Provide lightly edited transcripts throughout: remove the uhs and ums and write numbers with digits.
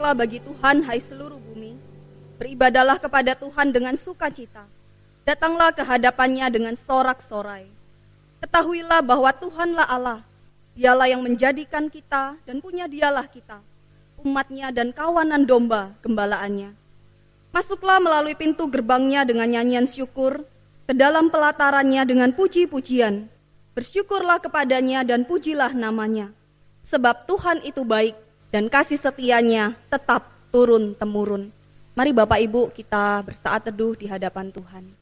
Bersorak-soraklah bagi Tuhan, hai seluruh bumi. Beribadalah kepada Tuhan dengan sukacita. Datanglah ke hadapannya dengan sorak-sorai. Ketahuilah bahwa Tuhanlah Allah. Dialah yang menjadikan kita dan punya dialah kita, umatnya dan kawanan domba gembalaannya. Masuklah melalui pintu gerbangnya dengan nyanyian syukur, ke dalam pelatarannya dengan puji-pujian. Bersyukurlah kepadanya dan pujilah namanya. Sebab Tuhan itu baik dan kasih setianya tetap turun-temurun. Mari Bapak Ibu kita bersaat teduh di hadapan Tuhan.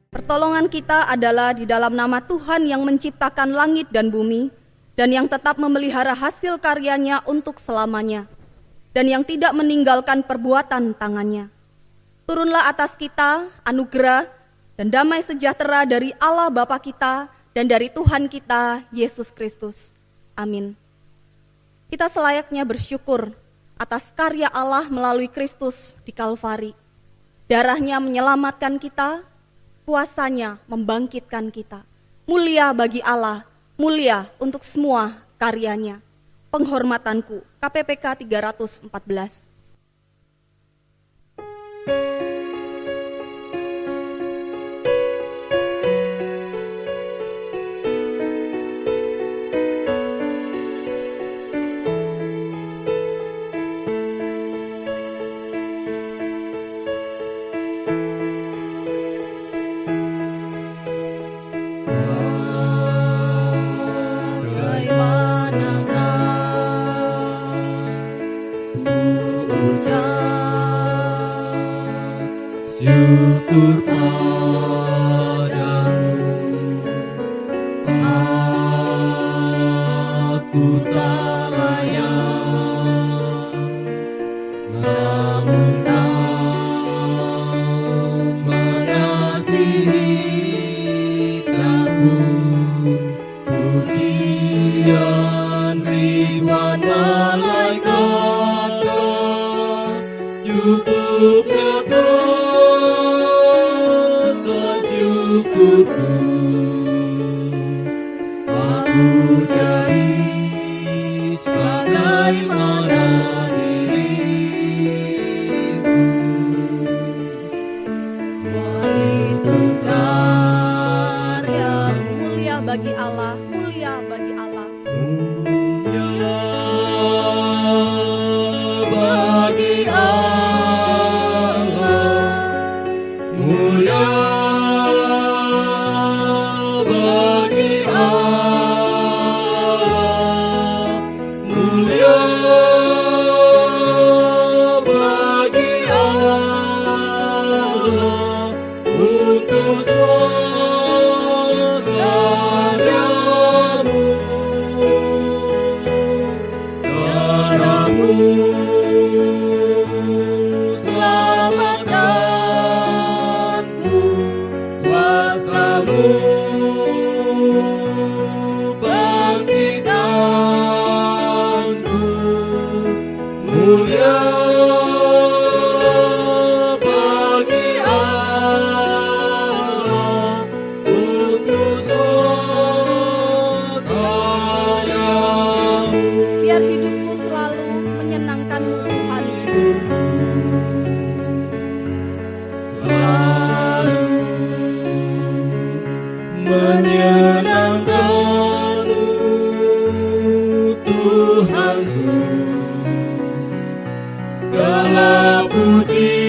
Pertolongan kita adalah di dalam nama Tuhan yang menciptakan langit dan bumi, dan yang tetap memelihara hasil karyanya untuk selamanya, dan yang tidak meninggalkan perbuatan tangannya. Turunlah atas kita anugerah dan damai sejahtera dari Allah Bapa kita dan dari Tuhan kita, Yesus Kristus. Amin. Kita selayaknya bersyukur atas karya Allah melalui Kristus di Kalvari. Darahnya menyelamatkan kita, kuasanya membangkitkan kita. Mulia bagi Allah, mulia untuk semua karyanya. Penghormatanku, KPPK 314. Syukur padamu, aku tak layak, namun kau mengasihi aku. Pujian ribuan malaikat cukup syukurku, aku jadi sebagaimana dirimu. Semua itu karyamu. Mulia bagi Allah, mulia bagi Allah. Mulia bagi Allah, mulia menyenangkanmu. segala puji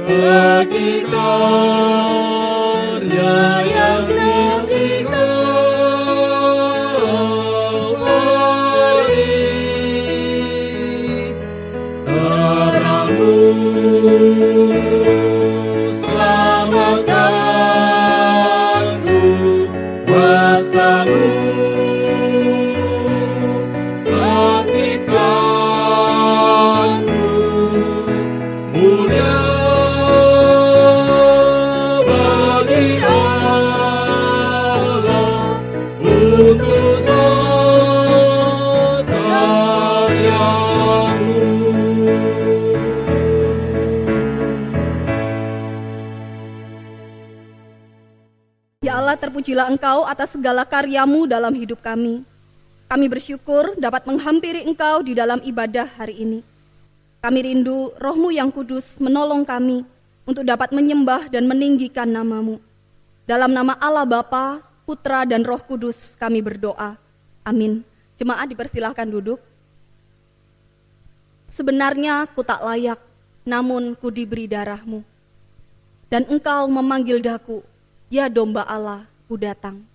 bagi karya yang telah dikawali. Terangmu, selamatkanku, kuasamu, bangkitkanku, mulia bagi Allah untuk karyamu. Ya Allah, terpujilah Engkau atas segala karyamu dalam hidup kami. Kami bersyukur dapat menghampiri Engkau di dalam ibadah hari ini. Kami rindu Roh-Mu yang kudus menolong kami untuk dapat menyembah dan meninggikan nama-Mu. Dalam nama Allah Bapa, Putra, dan Roh Kudus kami berdoa. Amin. Jemaat dipersilahkan duduk. Sebenarnya ku tak layak, namun ku diberi darah-Mu. Dan Engkau memanggil daku, ya domba Allah, ku datang.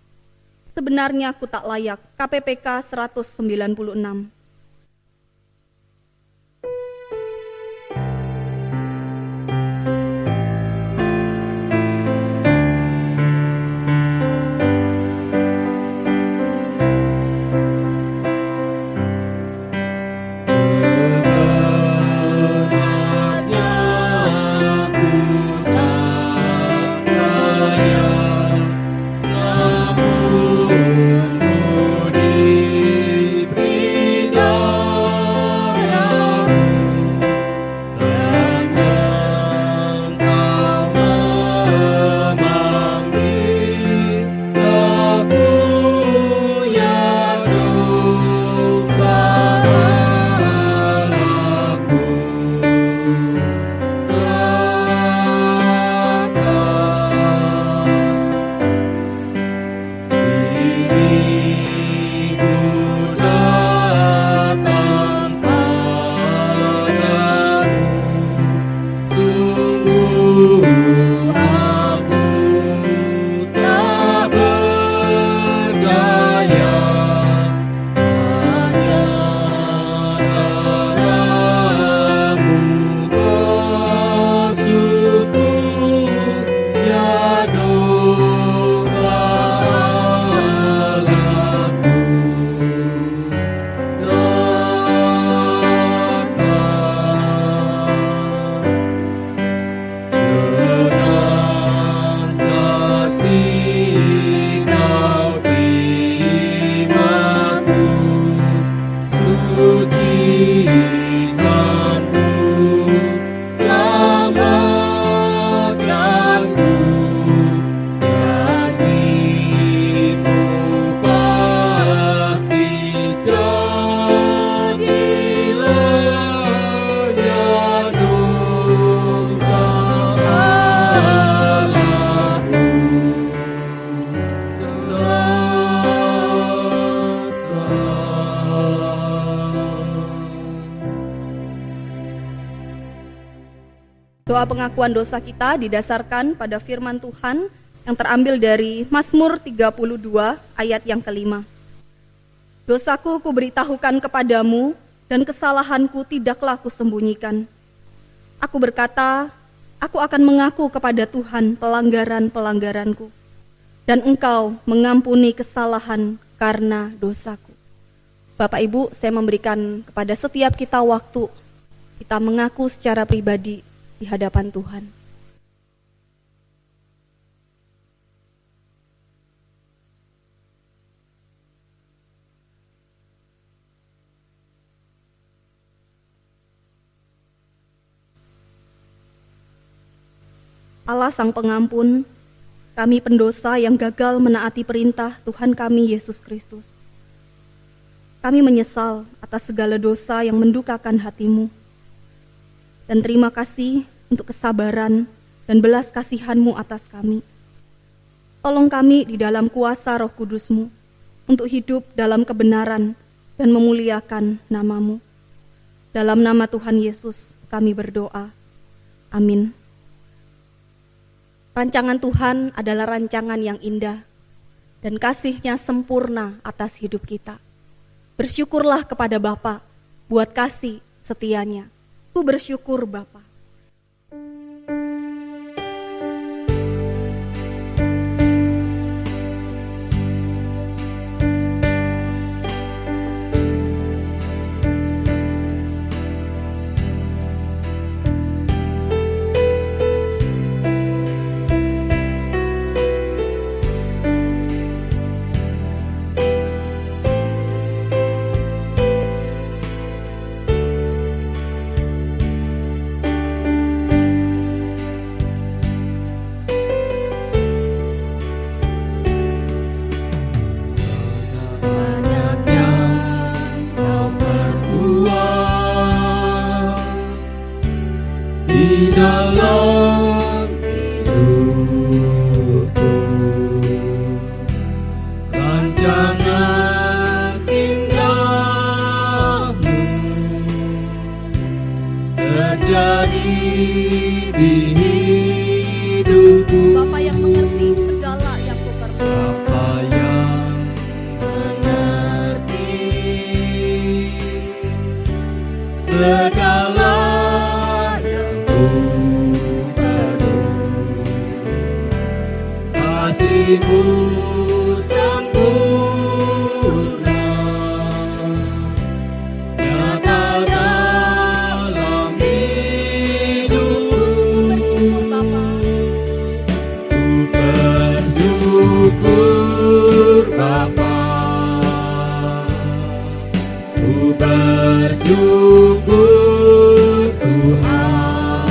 Sebenarnya ku tak layak. KPPK 196. Doa pengakuan dosa kita didasarkan pada firman Tuhan yang terambil dari Mazmur 32 ayat yang kelima. Dosaku kuberitahukan kepadamu dan kesalahanku tidaklah kusembunyikan. Aku berkata, aku akan mengaku kepada Tuhan pelanggaran-pelanggaranku, dan Engkau mengampuni kesalahan karena dosaku. Bapak Ibu, saya memberikan kepada setiap kita waktu kita mengaku secara pribadi di hadapan Tuhan. Allah Sang Pengampun, kami pendosa yang gagal menaati perintah Tuhan kami Yesus Kristus. Kami menyesal atas segala dosa yang mendukakan hati-Mu. Dan terima kasih untuk kesabaran dan belas kasihan-Mu atas kami. Tolong kami di dalam kuasa Roh Kudus-Mu untuk hidup dalam kebenaran dan memuliakan nama-Mu. Dalam nama Tuhan Yesus kami berdoa. Amin. Rancangan Tuhan adalah rancangan yang indah dan kasih-Nya sempurna atas hidup kita. Bersyukurlah kepada Bapa buat kasih setianya. Ku bersyukur Bapa. Di dalam hidupku, rancangan indahmu terjadi di hidupku. Bapa yang mengerti segala yang ku perlu. Bapa yang mengerti segala kasih-Mu sempurna nyata dalam hidupku. Bersyukur Bapa. Ku bersyukur Bapa. Ku bersyukur Tuhan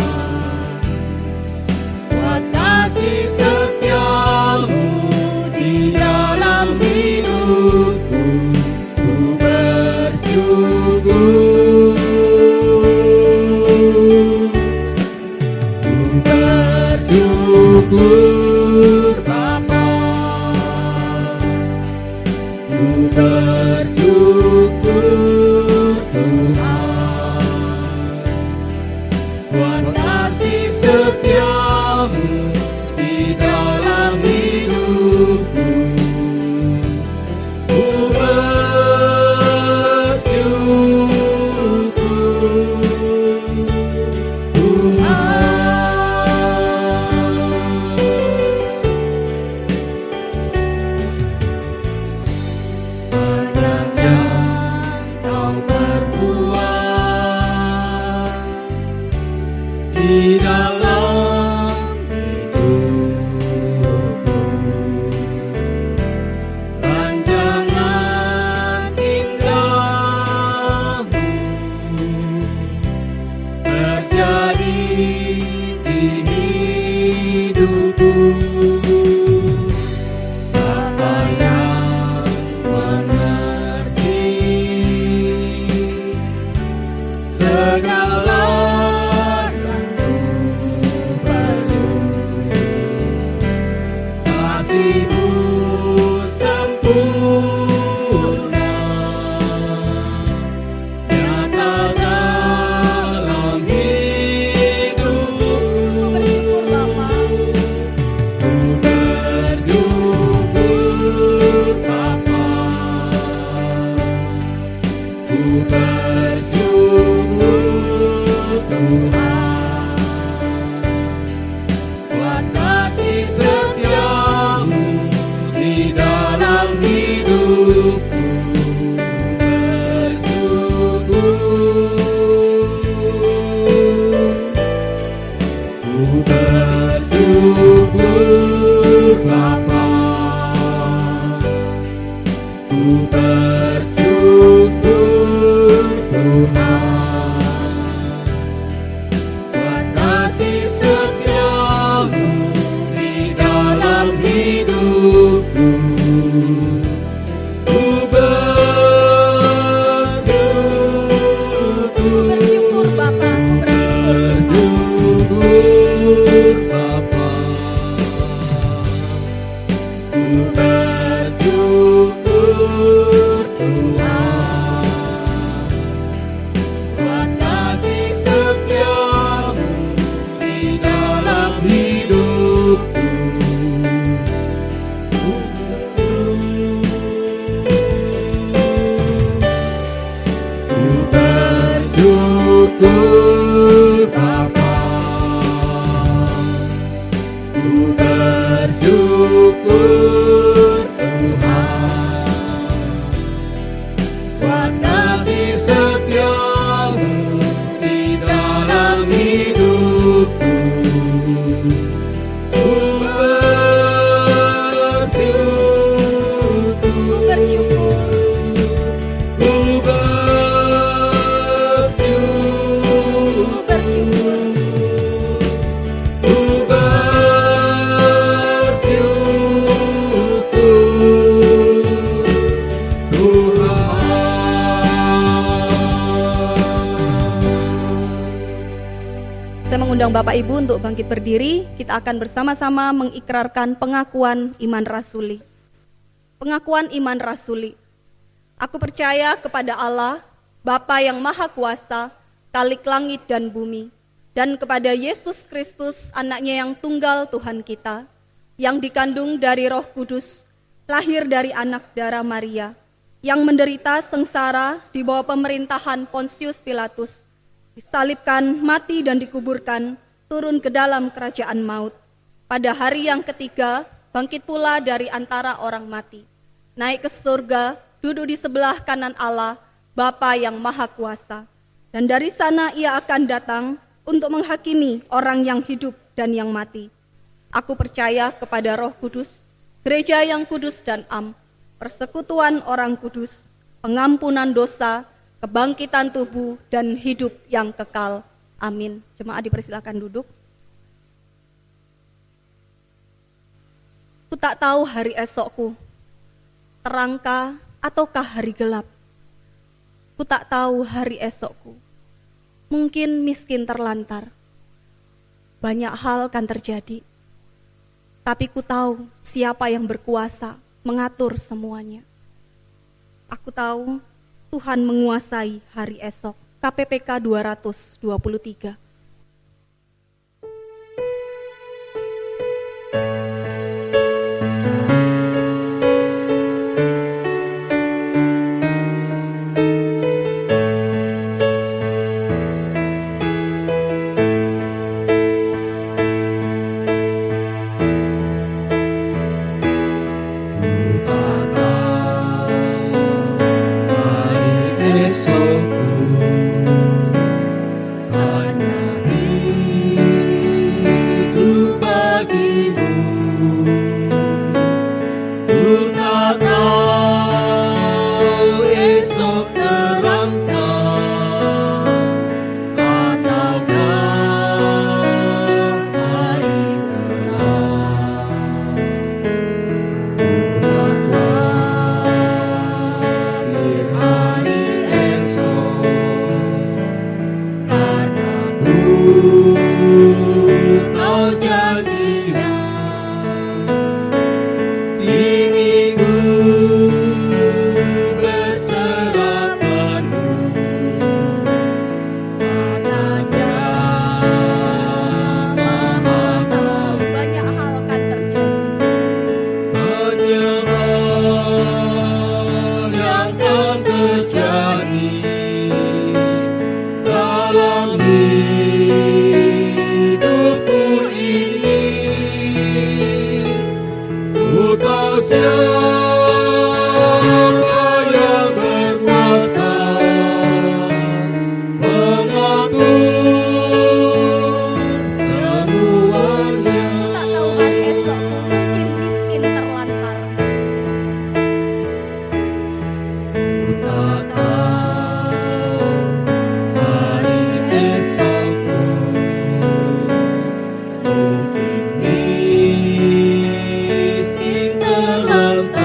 buat kasih setiamu di dalam hidupku. Ku bersyukur. Ku bersyukur Bapa. Ku bersyukur Tuhan buat kasih setiamu di dalam hidupku. Ku bersyukur Tuhan. Banyak yang Kau perbuat di dalam hidupku, rancangan indahmu terjadi di hidupku. Bapa yang mengerti segala yang ku perlu, kasih-Mu sempurna nyata dalam hidupku. Bersyukur Bapa. Ku bersyukur Bapa. Ku bersyukur Tuhan buat kasih setiamu di dalam hidupku. Ku bersyukur Bapa. Ku bersyukur Tuhan bersyukur Bapa, ku bersyukur Tuhan, buat kasih setiamu di dalam hidupku. Ku bersyukur, Ku bersyukur, ku bersyukur, ku bersyukur, ku bersyukur Tuhan. Saya mengundang Bapak Ibu untuk bangkit berdiri. Kita akan bersama-sama mengikrarkan pengakuan iman rasuli. Pengakuan iman rasuli. Aku percaya kepada Allah, Bapa yang Maha Kuasa, Khalik langit dan bumi, dan kepada Yesus Kristus, anaknya yang tunggal Tuhan kita, yang dikandung dari Roh Kudus, lahir dari anak darah Maria, yang menderita sengsara di bawah pemerintahan Pontius Pilatus, disalibkan, mati dan dikuburkan, turun ke dalam kerajaan maut. Pada hari yang ketiga, bangkit pula dari antara orang mati, naik ke surga, duduk di sebelah kanan Allah, Bapa yang Maha Kuasa. Dan dari sana ia akan datang untuk menghakimi orang yang hidup dan yang mati. Aku percaya kepada Roh Kudus, gereja yang kudus dan am, persekutuan orang kudus, pengampunan dosa, kebangkitan tubuh, dan hidup yang kekal. Amin. Jemaat dipersilakan duduk. Ku tak tahu hari esokku, terangkah ataukah hari gelap. Ku tak tahu hari esokku, mungkin miskin terlantar. Banyak hal kan terjadi, tapi ku tahu siapa yang berkuasa mengatur semuanya. Aku tahu Tuhan menguasai hari esok. KPPK 223. Miskin terlantar.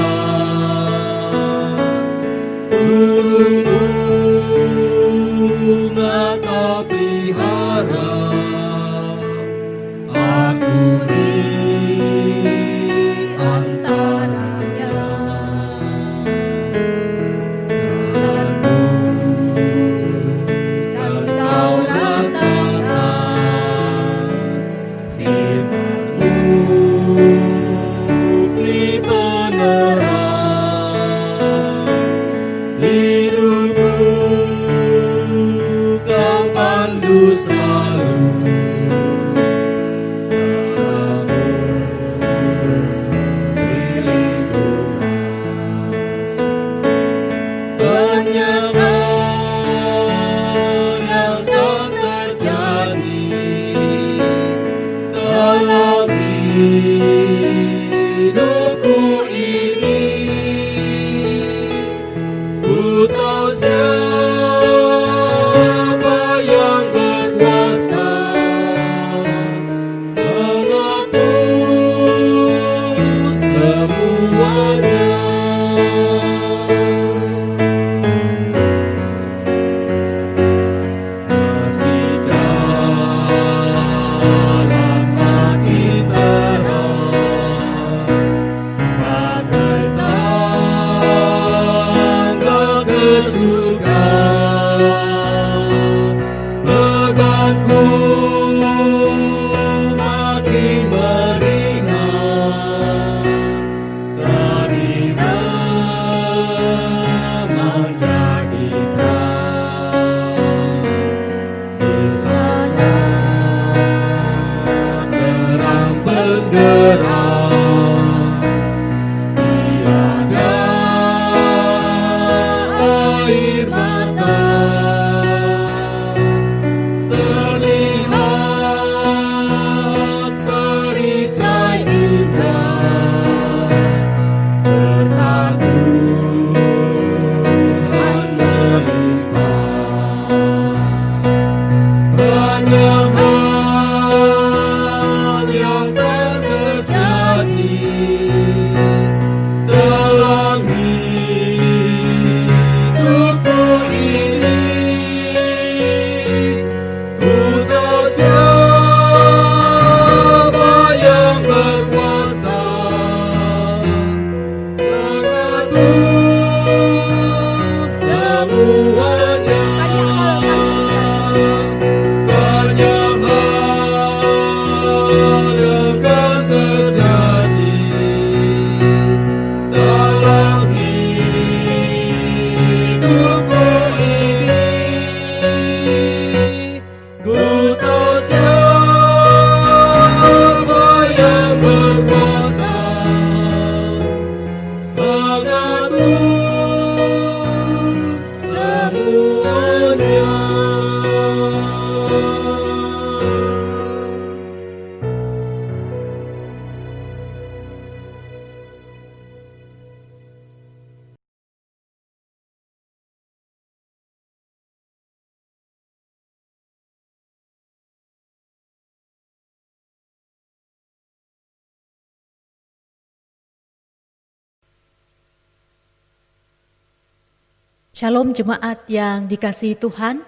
Shalom jemaat yang dikasihi Tuhan,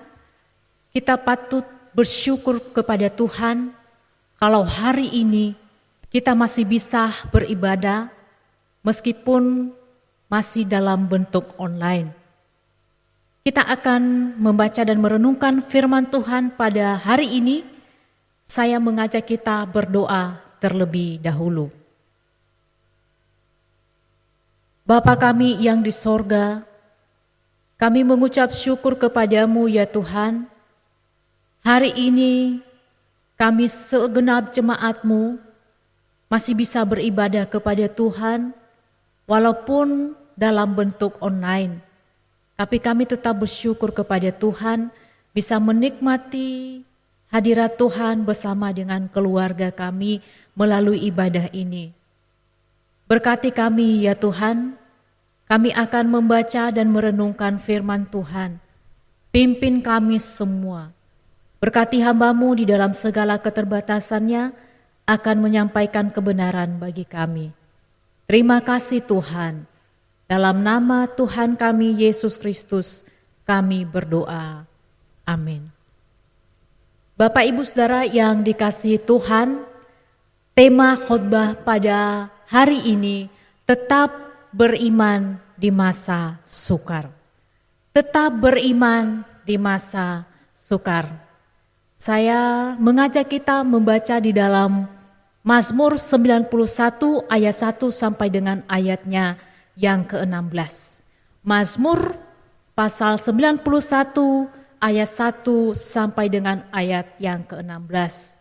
kita patut bersyukur kepada Tuhan kalau hari ini kita masih bisa beribadah meskipun masih dalam bentuk online. Kita akan membaca dan merenungkan firman Tuhan pada hari ini. Saya mengajak kita berdoa terlebih dahulu. Bapa kami yang di sorga, kami mengucap syukur kepadamu ya Tuhan. Hari ini kami segenap jemaat-Mu masih bisa beribadah kepada Tuhan walaupun dalam bentuk online. Tapi kami tetap bersyukur kepada Tuhan bisa menikmati hadirat Tuhan bersama dengan keluarga kami melalui ibadah ini. Berkati kami ya Tuhan. Kami akan membaca dan merenungkan firman Tuhan. Pimpin kami semua. Berkati hamba-Mu di dalam segala keterbatasannya akan menyampaikan kebenaran bagi kami. Terima kasih Tuhan. Dalam nama Tuhan kami Yesus Kristus kami berdoa. Amin. Bapak Ibu Saudara yang dikasihi Tuhan, tema khotbah pada hari ini tetap beriman di masa sukar. Tetap beriman di masa sukar. Saya mengajak kita membaca di dalam Mazmur 91 ayat 1 sampai dengan ayatnya yang ke-16. Mazmur pasal 91 ayat 1 sampai dengan ayat yang ke-16.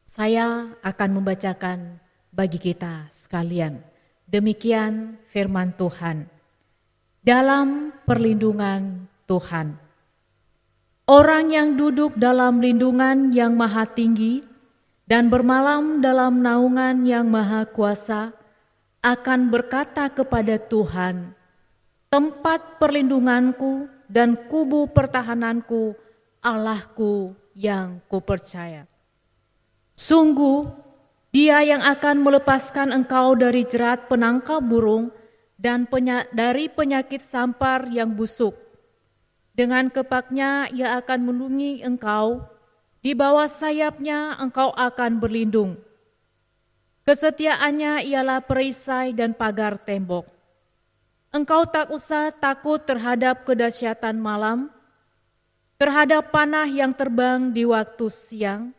Saya akan membacakan bagi kita sekalian. Demikian firman Tuhan. Dalam perlindungan Tuhan. Orang yang duduk dalam lindungan yang maha tinggi dan bermalam dalam naungan yang maha kuasa akan berkata kepada Tuhan, tempat perlindunganku dan kubu pertahananku, Allahku yang kupercaya. Sungguh, Dia yang akan melepaskan engkau dari jerat penangkal burung dan dari penyakit sampar yang busuk. Dengan kepaknya Ia akan melindungi engkau, di bawah sayapnya engkau akan berlindung. Kesetiaannya ialah perisai dan pagar tembok. Engkau tak usah takut terhadap kedahsyatan malam, terhadap panah yang terbang di waktu siang,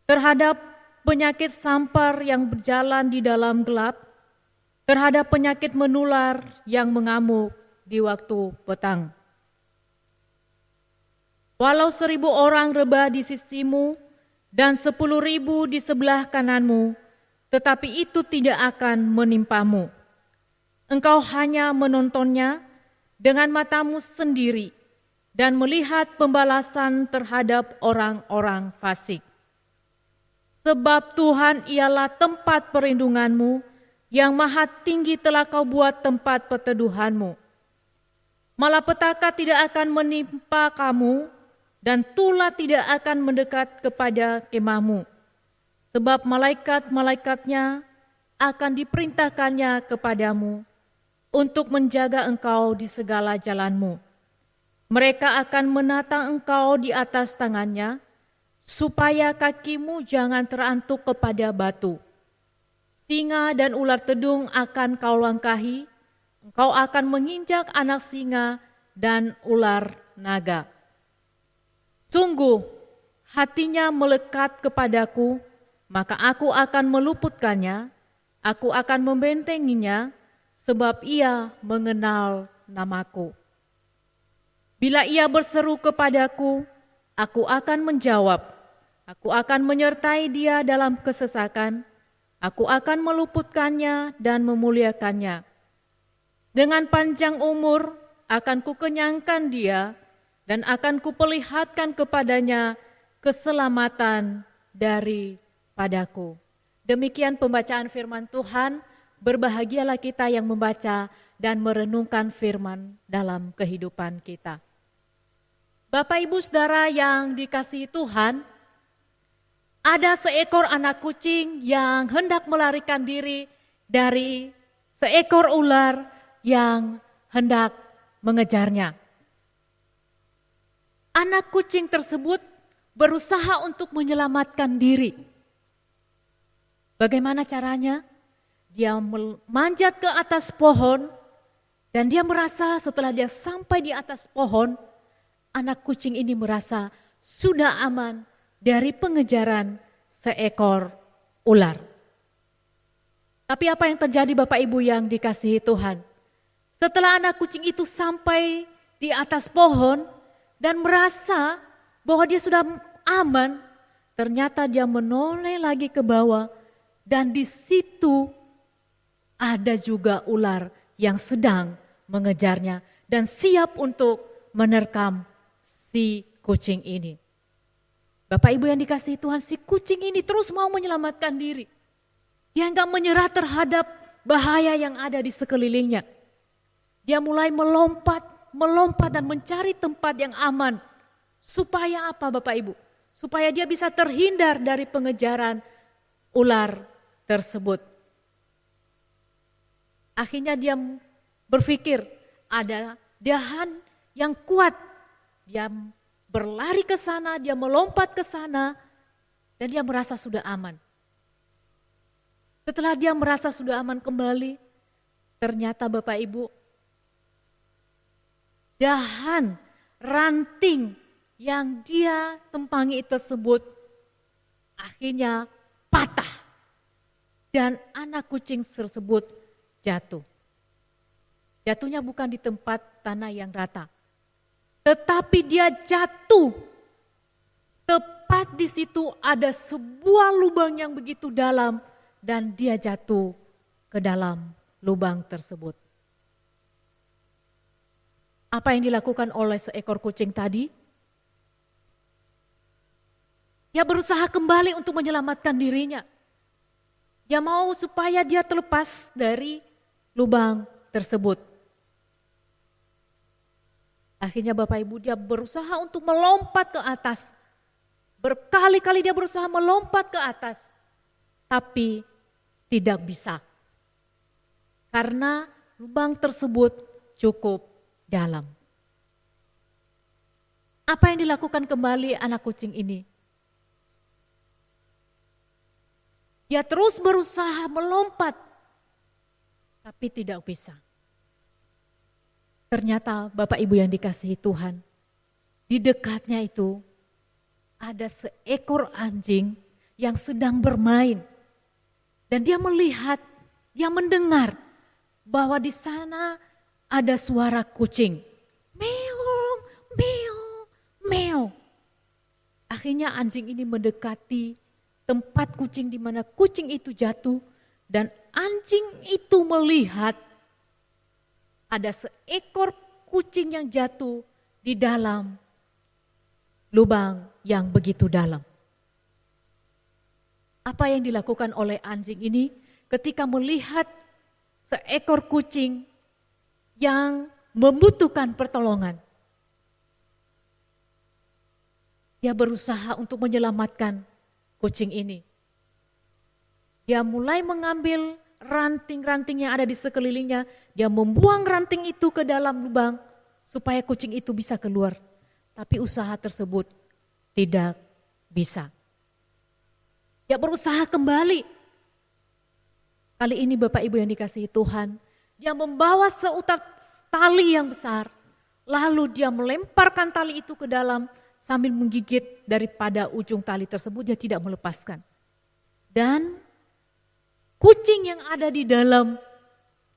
terhadap penyakit sampar yang berjalan di dalam gelap, terhadap penyakit menular yang mengamuk di waktu petang. Walau 1,000 orang rebah di sisimu dan 10.000 di sebelah kananmu, tetapi itu tidak akan menimpamu. Engkau hanya menontonnya dengan matamu sendiri dan melihat pembalasan terhadap orang-orang fasik. Sebab Tuhan ialah tempat perlindunganmu, yang maha tinggi telah kau buat tempat perteduhanmu. Malapetaka tidak akan menimpa kamu, dan tulah tidak akan mendekat kepada kemahmu. Sebab malaikat-malaikatnya akan diperintahkannya kepadamu, untuk menjaga engkau di segala jalanmu. Mereka akan menatang engkau di atas tangannya, supaya kakimu jangan terantuk kepada batu. Singa dan ular tedung akan kau langkahi, engkau akan menginjak anak singa dan ular naga. Sungguh, hatinya melekat kepadaku, maka aku akan meluputkannya, aku akan membentenginya, sebab ia mengenal namaku. Bila ia berseru kepadaku, aku akan menjawab. Aku akan menyertai dia dalam kesesakan, aku akan meluputkannya dan memuliakannya. Dengan panjang umur akan kukenyangkan dia dan akan kuperlihatkan kepadanya keselamatan daripadaku. Demikian pembacaan firman Tuhan, berbahagialah kita yang membaca dan merenungkan firman dalam kehidupan kita. Bapak Ibu Saudara yang dikasihi Tuhan, ada seekor anak kucing yang hendak melarikan diri dari seekor ular yang hendak mengejarnya. Anak kucing tersebut berusaha untuk menyelamatkan diri. Bagaimana caranya? Dia memanjat ke atas pohon dan dia merasa setelah dia sampai di atas pohon, anak kucing ini merasa sudah aman dari pengejaran seekor ular. Tapi apa yang terjadi Bapak Ibu yang dikasihi Tuhan? Setelah anak kucing itu sampai di atas pohon dan merasa bahwa dia sudah aman, ternyata dia menoleh lagi ke bawah dan di situ ada juga ular yang sedang mengejarnya dan siap untuk menerkam si kucing ini. Bapak Ibu yang dikasihi Tuhan, si kucing ini terus mau menyelamatkan diri. Dia enggak menyerah terhadap bahaya yang ada di sekelilingnya. Dia mulai melompat dan mencari tempat yang aman. Supaya apa Bapak Ibu? Supaya dia bisa terhindar dari pengejaran ular tersebut. Akhirnya dia berpikir ada dahan yang kuat. Dia berlari ke sana, dia melompat ke sana dan dia merasa sudah aman. Setelah dia merasa sudah aman kembali, ternyata Bapak Ibu, dahan ranting yang dia tempangi tersebut akhirnya patah dan anak kucing tersebut jatuh. Jatuhnya bukan di tempat tanah yang rata, tetapi dia jatuh. Tepat di situ ada sebuah lubang yang begitu dalam dan dia jatuh ke dalam lubang tersebut. Apa yang dilakukan oleh seekor kucing tadi? Dia berusaha kembali untuk menyelamatkan dirinya. Dia mau supaya dia terlepas dari lubang tersebut. Akhirnya Bapak Ibu dia berusaha untuk melompat ke atas. Berkali-kali dia berusaha melompat ke atas. Tapi tidak bisa. Karena lubang tersebut cukup dalam. Apa yang dilakukan kembali anak kucing ini? Dia terus berusaha melompat. Tapi tidak bisa. Ternyata Bapak Ibu yang dikasihi Tuhan, di dekatnya itu ada seekor anjing yang sedang bermain. Dan dia melihat, dia mendengar bahwa di sana ada suara kucing. Meong, meong, meong. Akhirnya anjing ini mendekati tempat kucing di mana kucing itu jatuh. Dan anjing itu melihat ada seekor kucing yang jatuh di dalam lubang yang begitu dalam. Apa yang dilakukan oleh anjing ini ketika melihat seekor kucing yang membutuhkan pertolongan? Dia berusaha untuk menyelamatkan kucing ini. Dia mulai mengambil ranting-ranting yang ada di sekelilingnya. Dia membuang ranting itu ke dalam lubang supaya kucing itu bisa keluar. Tapi usaha tersebut tidak bisa. Dia berusaha kembali. Kali ini Bapak Ibu yang dikasihi Tuhan, dia membawa seutas tali yang besar. Lalu dia melemparkan tali itu ke dalam sambil menggigit daripada ujung tali tersebut, dia tidak melepaskan. Dan kucing yang ada di dalam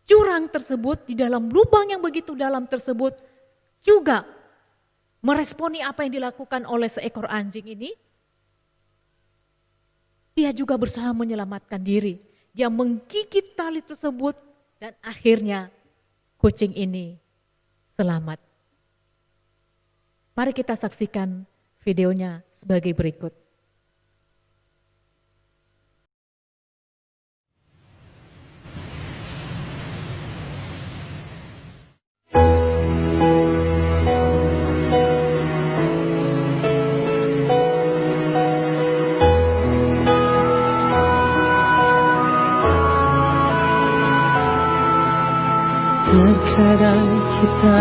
jurang tersebut, di dalam lubang yang begitu dalam tersebut, juga meresponi apa yang dilakukan oleh seekor anjing ini. Dia juga berusaha menyelamatkan diri. Dia menggigit tali tersebut dan akhirnya kucing ini selamat. Mari kita saksikan videonya sebagai berikut. Terkadang kita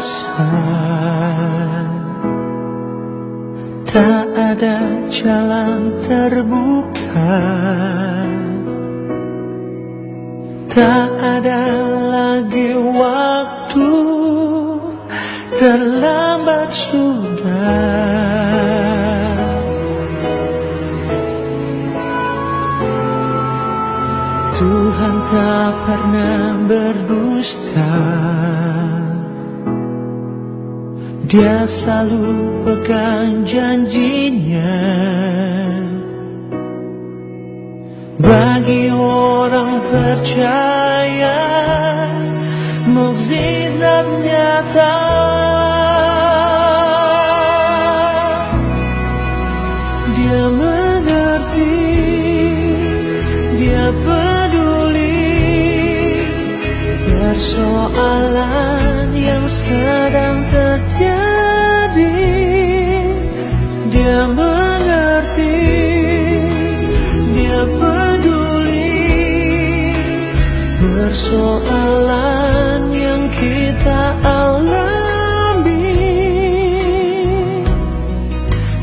merasa tak ada jalan terbuka, tak ada lagi waktu, terlambat sudah. Tuhan tak pernah berdusta, Dia selalu pegang janjinya. Bagi orang percaya, mukjizat nyata. Dia mengerti, Dia peduli persoalan yang sedang terjadi. Dia mengerti, Dia peduli persoalan yang kita alami.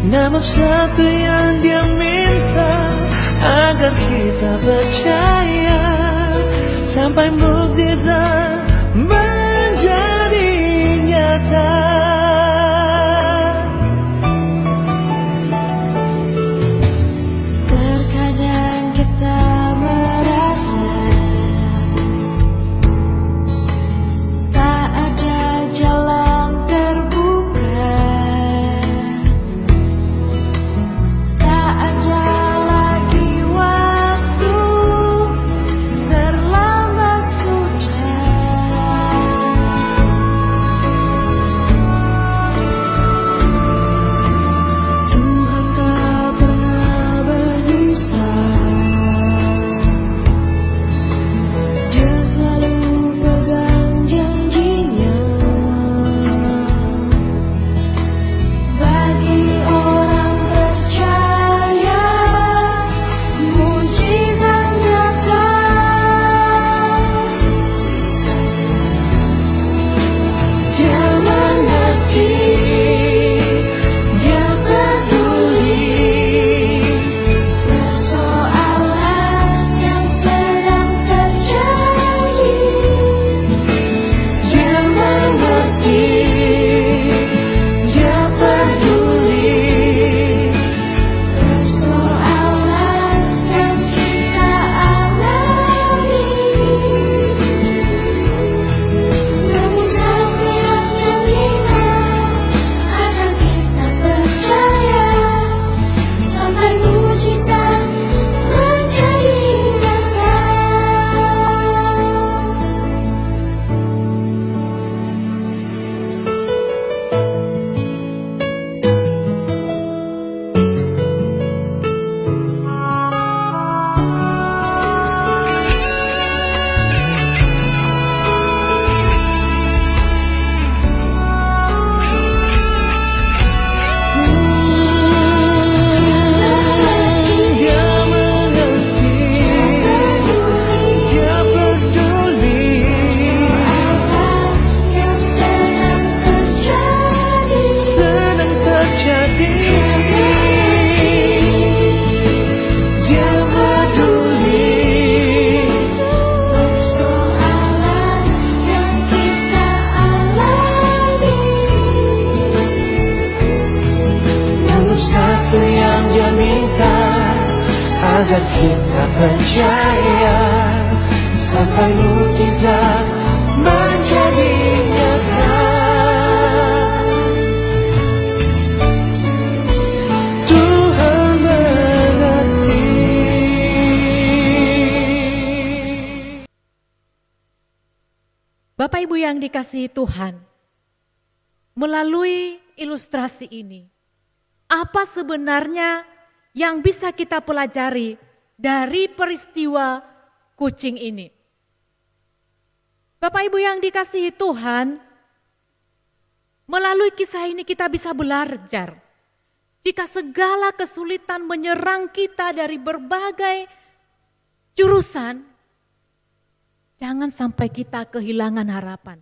Namun satu yang Dia minta, agar kita percaya sampai mukjizat menjadi nyata. Terkadang kita merasa tak ada jalan terbuka, tak ada lagi waktu, terlambat sudah. Tuhan tak pernah berdusta, Dia selalu pegang janjinya. Bagi orang percaya, mukjizat nyata. Dia mengerti, Dia peduli persoalan yang sedang terjadi. Dia mengerti, Dia peduli persoalan yang kita alami. Namun satu yang jaminan, agar kita percaya sampai mukjizat menjadi nyata. Dia mengerti, Dia peduli Yang sedang terjadi, sedang terjadi. Dia peduli persoalan yang kita alami. namun satu yang Dia minta, agar kita percaya sampai mukjizat menjadi nyata. Tuhan mengerti. Bapak Ibu yang dikasihi Tuhan, melalui ilustrasi ini, apa sebenarnya yang bisa kita pelajari dari peristiwa kucing ini? Bapak Ibu yang dikasihi Tuhan, melalui kisah ini kita bisa belajar jika segala kesulitan menyerang kita dari berbagai jurusan, jangan sampai kita kehilangan harapan.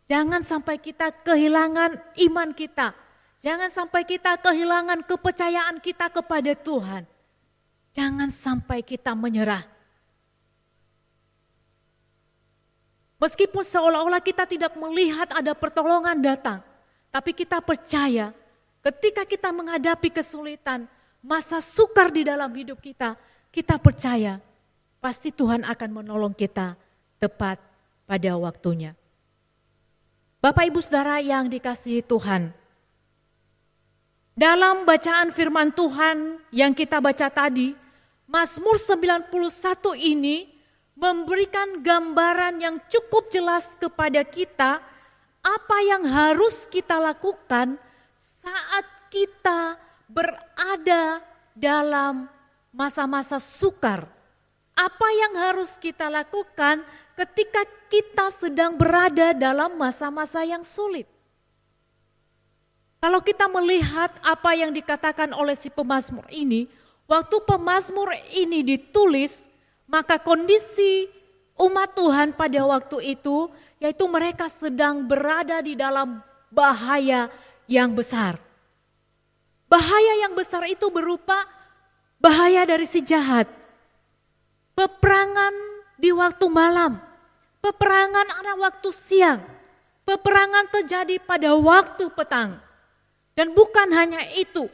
Jangan sampai kita kehilangan iman kita. Jangan sampai kita kehilangan kepercayaan kita kepada Tuhan. Jangan sampai kita menyerah. Meskipun seolah-olah kita tidak melihat ada pertolongan datang, tapi kita percaya ketika kita menghadapi kesulitan, masa sukar di dalam hidup kita, kita percaya pasti Tuhan akan menolong kita tepat pada waktunya. Bapak Ibu Saudara yang dikasihi Tuhan, dalam bacaan firman Tuhan yang kita baca tadi, Mazmur 91 ini memberikan gambaran yang cukup jelas kepada kita apa yang harus kita lakukan saat kita berada dalam masa-masa sukar. Apa yang harus kita lakukan ketika kita sedang berada dalam masa-masa yang sulit. Kalau kita melihat apa yang dikatakan oleh si pemazmur ini, waktu pemazmur ini ditulis, maka kondisi umat Tuhan pada waktu itu, yaitu mereka sedang berada di dalam bahaya yang besar. Bahaya yang besar itu berupa bahaya dari si jahat. Peperangan di waktu malam, peperangan ada waktu siang, peperangan terjadi pada waktu petang. Dan bukan hanya itu,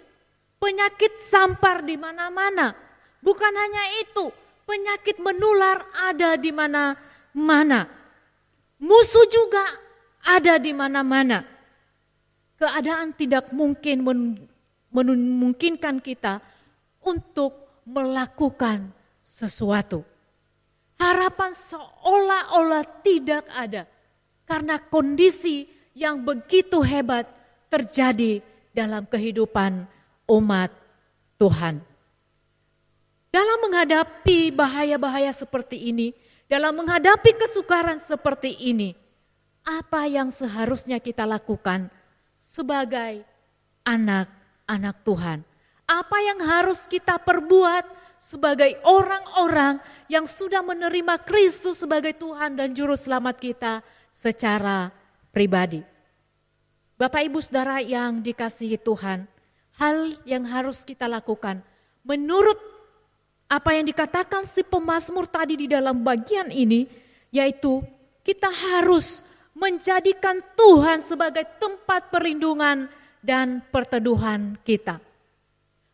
penyakit sampar di mana-mana. Bukan hanya itu, penyakit menular ada di mana-mana. Musuh juga ada di mana-mana. Keadaan tidak mungkin memungkinkan kita untuk melakukan sesuatu. Harapan seolah-olah tidak ada karena kondisi yang begitu hebat terjadi dalam kehidupan umat Tuhan. Dalam menghadapi bahaya-bahaya seperti ini, dalam menghadapi kesukaran seperti ini, apa yang seharusnya kita lakukan sebagai anak-anak Tuhan? Apa yang harus kita perbuat sebagai orang-orang yang sudah menerima Kristus sebagai Tuhan dan Juru Selamat kita secara pribadi? Bapak Ibu Saudara yang dikasihi Tuhan, hal yang harus kita lakukan menurut apa yang dikatakan si pemazmur tadi di dalam bagian ini, yaitu kita harus menjadikan Tuhan sebagai tempat perlindungan dan perteduhan kita.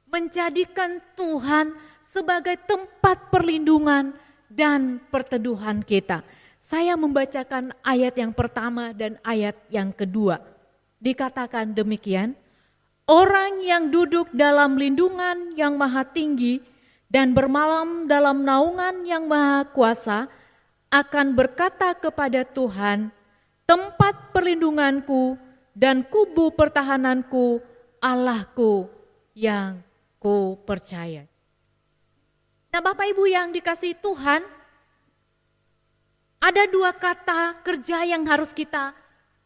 Menjadikan Tuhan sebagai tempat perlindungan dan perteduhan kita. Saya membacakan ayat yang pertama dan ayat yang kedua. Dikatakan demikian, orang yang duduk dalam lindungan yang maha tinggi dan bermalam dalam naungan yang maha kuasa akan berkata kepada Tuhan, tempat perlindunganku dan kubu pertahananku, Allahku yang ku percaya. Nah Bapak Ibu yang dikasihi Tuhan, ada dua kata kerja yang harus kita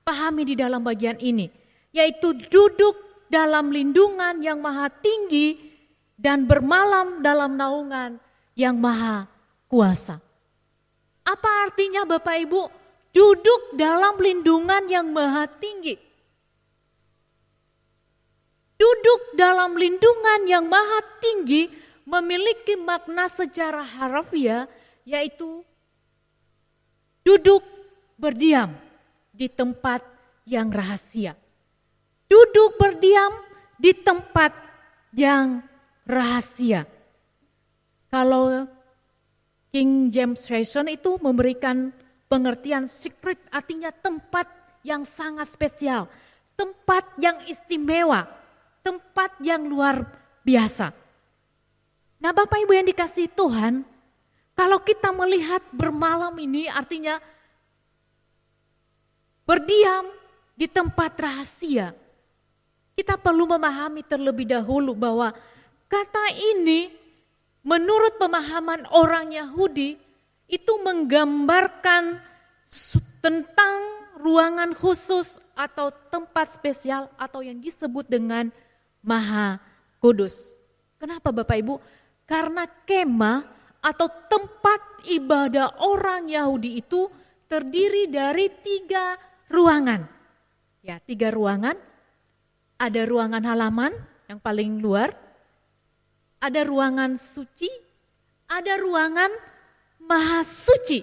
pahami di dalam bagian ini, yaitu duduk dalam lindungan yang maha tinggi dan bermalam dalam naungan yang maha kuasa. Apa artinya Bapak Ibu? Duduk dalam lindungan yang maha tinggi. Duduk dalam lindungan yang maha tinggi memiliki makna secara harfiah, yaitu duduk berdiam di tempat yang rahasia. Duduk berdiam di tempat yang rahasia. Kalau King James Version itu memberikan pengertian secret, artinya tempat yang sangat spesial, tempat yang istimewa, tempat yang luar biasa. Nah Bapak Ibu yang dikasihi Tuhan, kalau kita melihat bermalam ini artinya berdiam di tempat rahasia, kita perlu memahami terlebih dahulu bahwa kata ini menurut pemahaman orang Yahudi itu menggambarkan tentang ruangan khusus atau tempat spesial atau yang disebut dengan Maha Kudus. Kenapa Bapak Ibu? Karena kemah atau tempat ibadah orang Yahudi itu terdiri dari 3 ruangan. Ya, 3 ruangan. Ada ruangan halaman yang paling luar, ada ruangan suci, ada ruangan maha suci.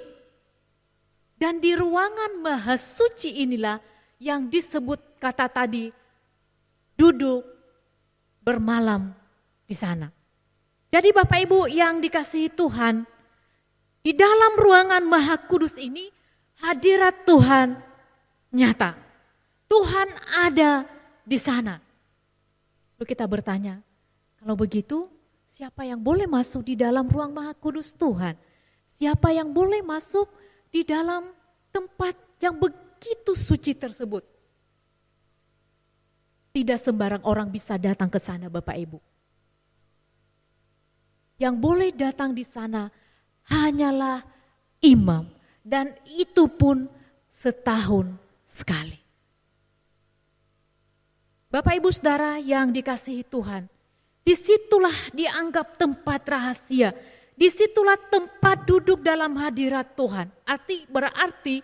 Dan di ruangan maha suci inilah yang disebut kata tadi, duduk bermalam di sana. Jadi Bapak Ibu yang dikasihi Tuhan, di dalam ruangan maha kudus ini hadirat Tuhan nyata. Tuhan ada di sana. Lalu kita bertanya, kalau begitu siapa yang boleh masuk di dalam ruang maha kudus Tuhan? Siapa yang boleh masuk di dalam tempat yang begitu suci tersebut? Tidak sembarang orang bisa datang ke sana Bapak Ibu. Yang boleh datang di sana hanyalah imam, dan itu pun setahun sekali. Bapak Ibu Saudara yang dikasihi Tuhan, disitulah dianggap tempat rahasia, disitulah tempat duduk dalam hadirat Tuhan. Berarti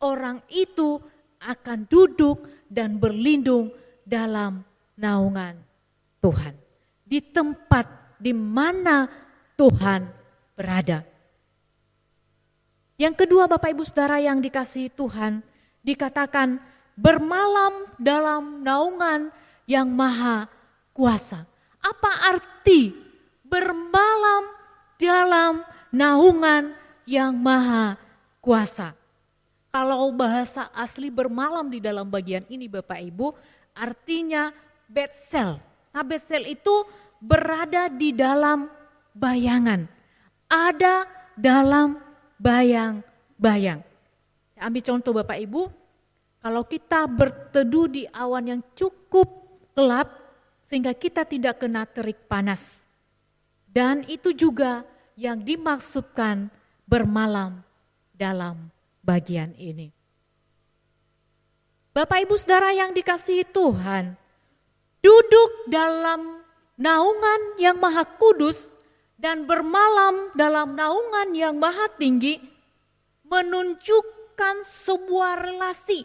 orang itu akan duduk dan berlindung dalam naungan Tuhan. Di tempat di mana Tuhan berada. Yang kedua Bapak Ibu Saudara yang dikasihi Tuhan, dikatakan bermalam dalam naungan yang maha kuasa. Apa arti bermalam dalam naungan yang maha kuasa? Kalau bahasa asli bermalam di dalam bagian ini Bapak Ibu, artinya bedsel. Nah, bedsel itu berada di dalam bayangan. Ada dalam bayang-bayang. Saya ambil contoh Bapak Ibu. Kalau kita berteduh di awan yang cukup gelap sehingga kita tidak kena terik panas. Dan itu juga yang dimaksudkan bermalam dalam bagian ini. Bapak Ibu Saudara yang dikasihi Tuhan, duduk dalam naungan yang maha kudus dan bermalam dalam naungan yang maha tinggi menunjukkan sebuah relasi,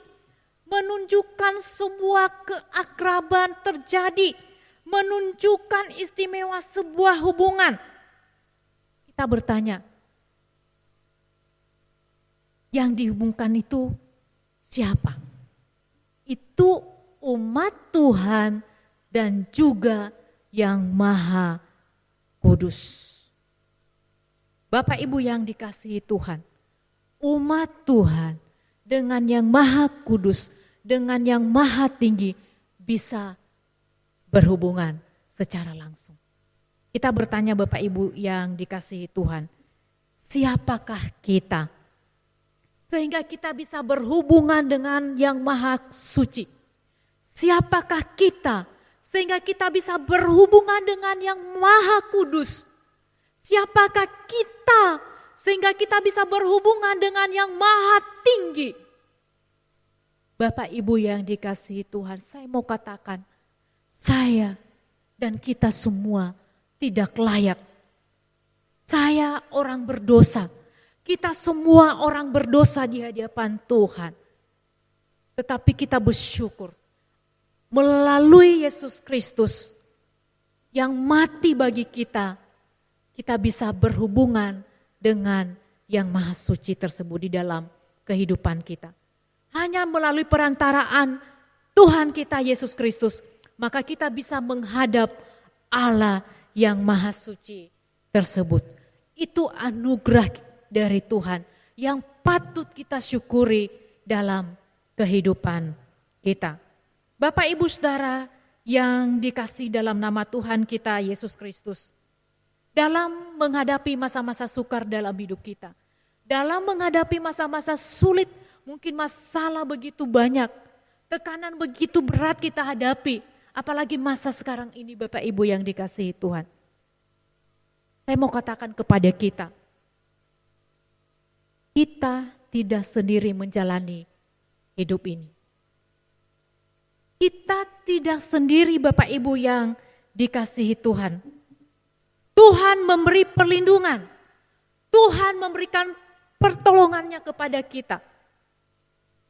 menunjukkan sebuah keakraban terjadi, menunjukkan istimewa sebuah hubungan. Kita bertanya, yang dihubungkan itu siapa? Itu umat Tuhan dan juga yang maha kudus. Bapak Ibu yang dikasihi Tuhan, umat Tuhan dengan yang maha kudus, dengan yang maha tinggi bisa berhubungan secara langsung. Kita bertanya Bapak Ibu yang dikasihi Tuhan, siapakah kita? Sehingga kita bisa berhubungan dengan yang maha suci. Siapakah kita? Sehingga kita bisa berhubungan dengan yang maha kudus. Siapakah kita? Sehingga kita bisa berhubungan dengan yang maha tinggi. Bapak Ibu yang dikasihi Tuhan, saya mau katakan, saya dan kita semua tidak layak. Saya orang berdosa. Kita semua orang berdosa di hadapan Tuhan. Tetapi kita bersyukur melalui Yesus Kristus yang mati bagi kita, kita bisa berhubungan dengan yang maha suci tersebut di dalam kehidupan kita. Hanya melalui perantaraan Tuhan kita Yesus Kristus, maka kita bisa menghadap Allah yang maha suci tersebut. Itu anugerah dari Tuhan yang patut kita syukuri dalam kehidupan kita. Bapak Ibu Saudara yang dikasihi dalam nama Tuhan kita Yesus Kristus, dalam menghadapi masa-masa sukar dalam hidup kita, dalam menghadapi masa-masa sulit, mungkin masalah begitu banyak, tekanan begitu berat kita hadapi, apalagi masa sekarang ini Bapak Ibu yang dikasihi Tuhan. Saya mau katakan kepada kita tidak sendiri menjalani hidup ini. Kita tidak sendiri Bapak Ibu yang dikasihi Tuhan. Tuhan memberi perlindungan. Tuhan memberikan pertolongannya kepada kita.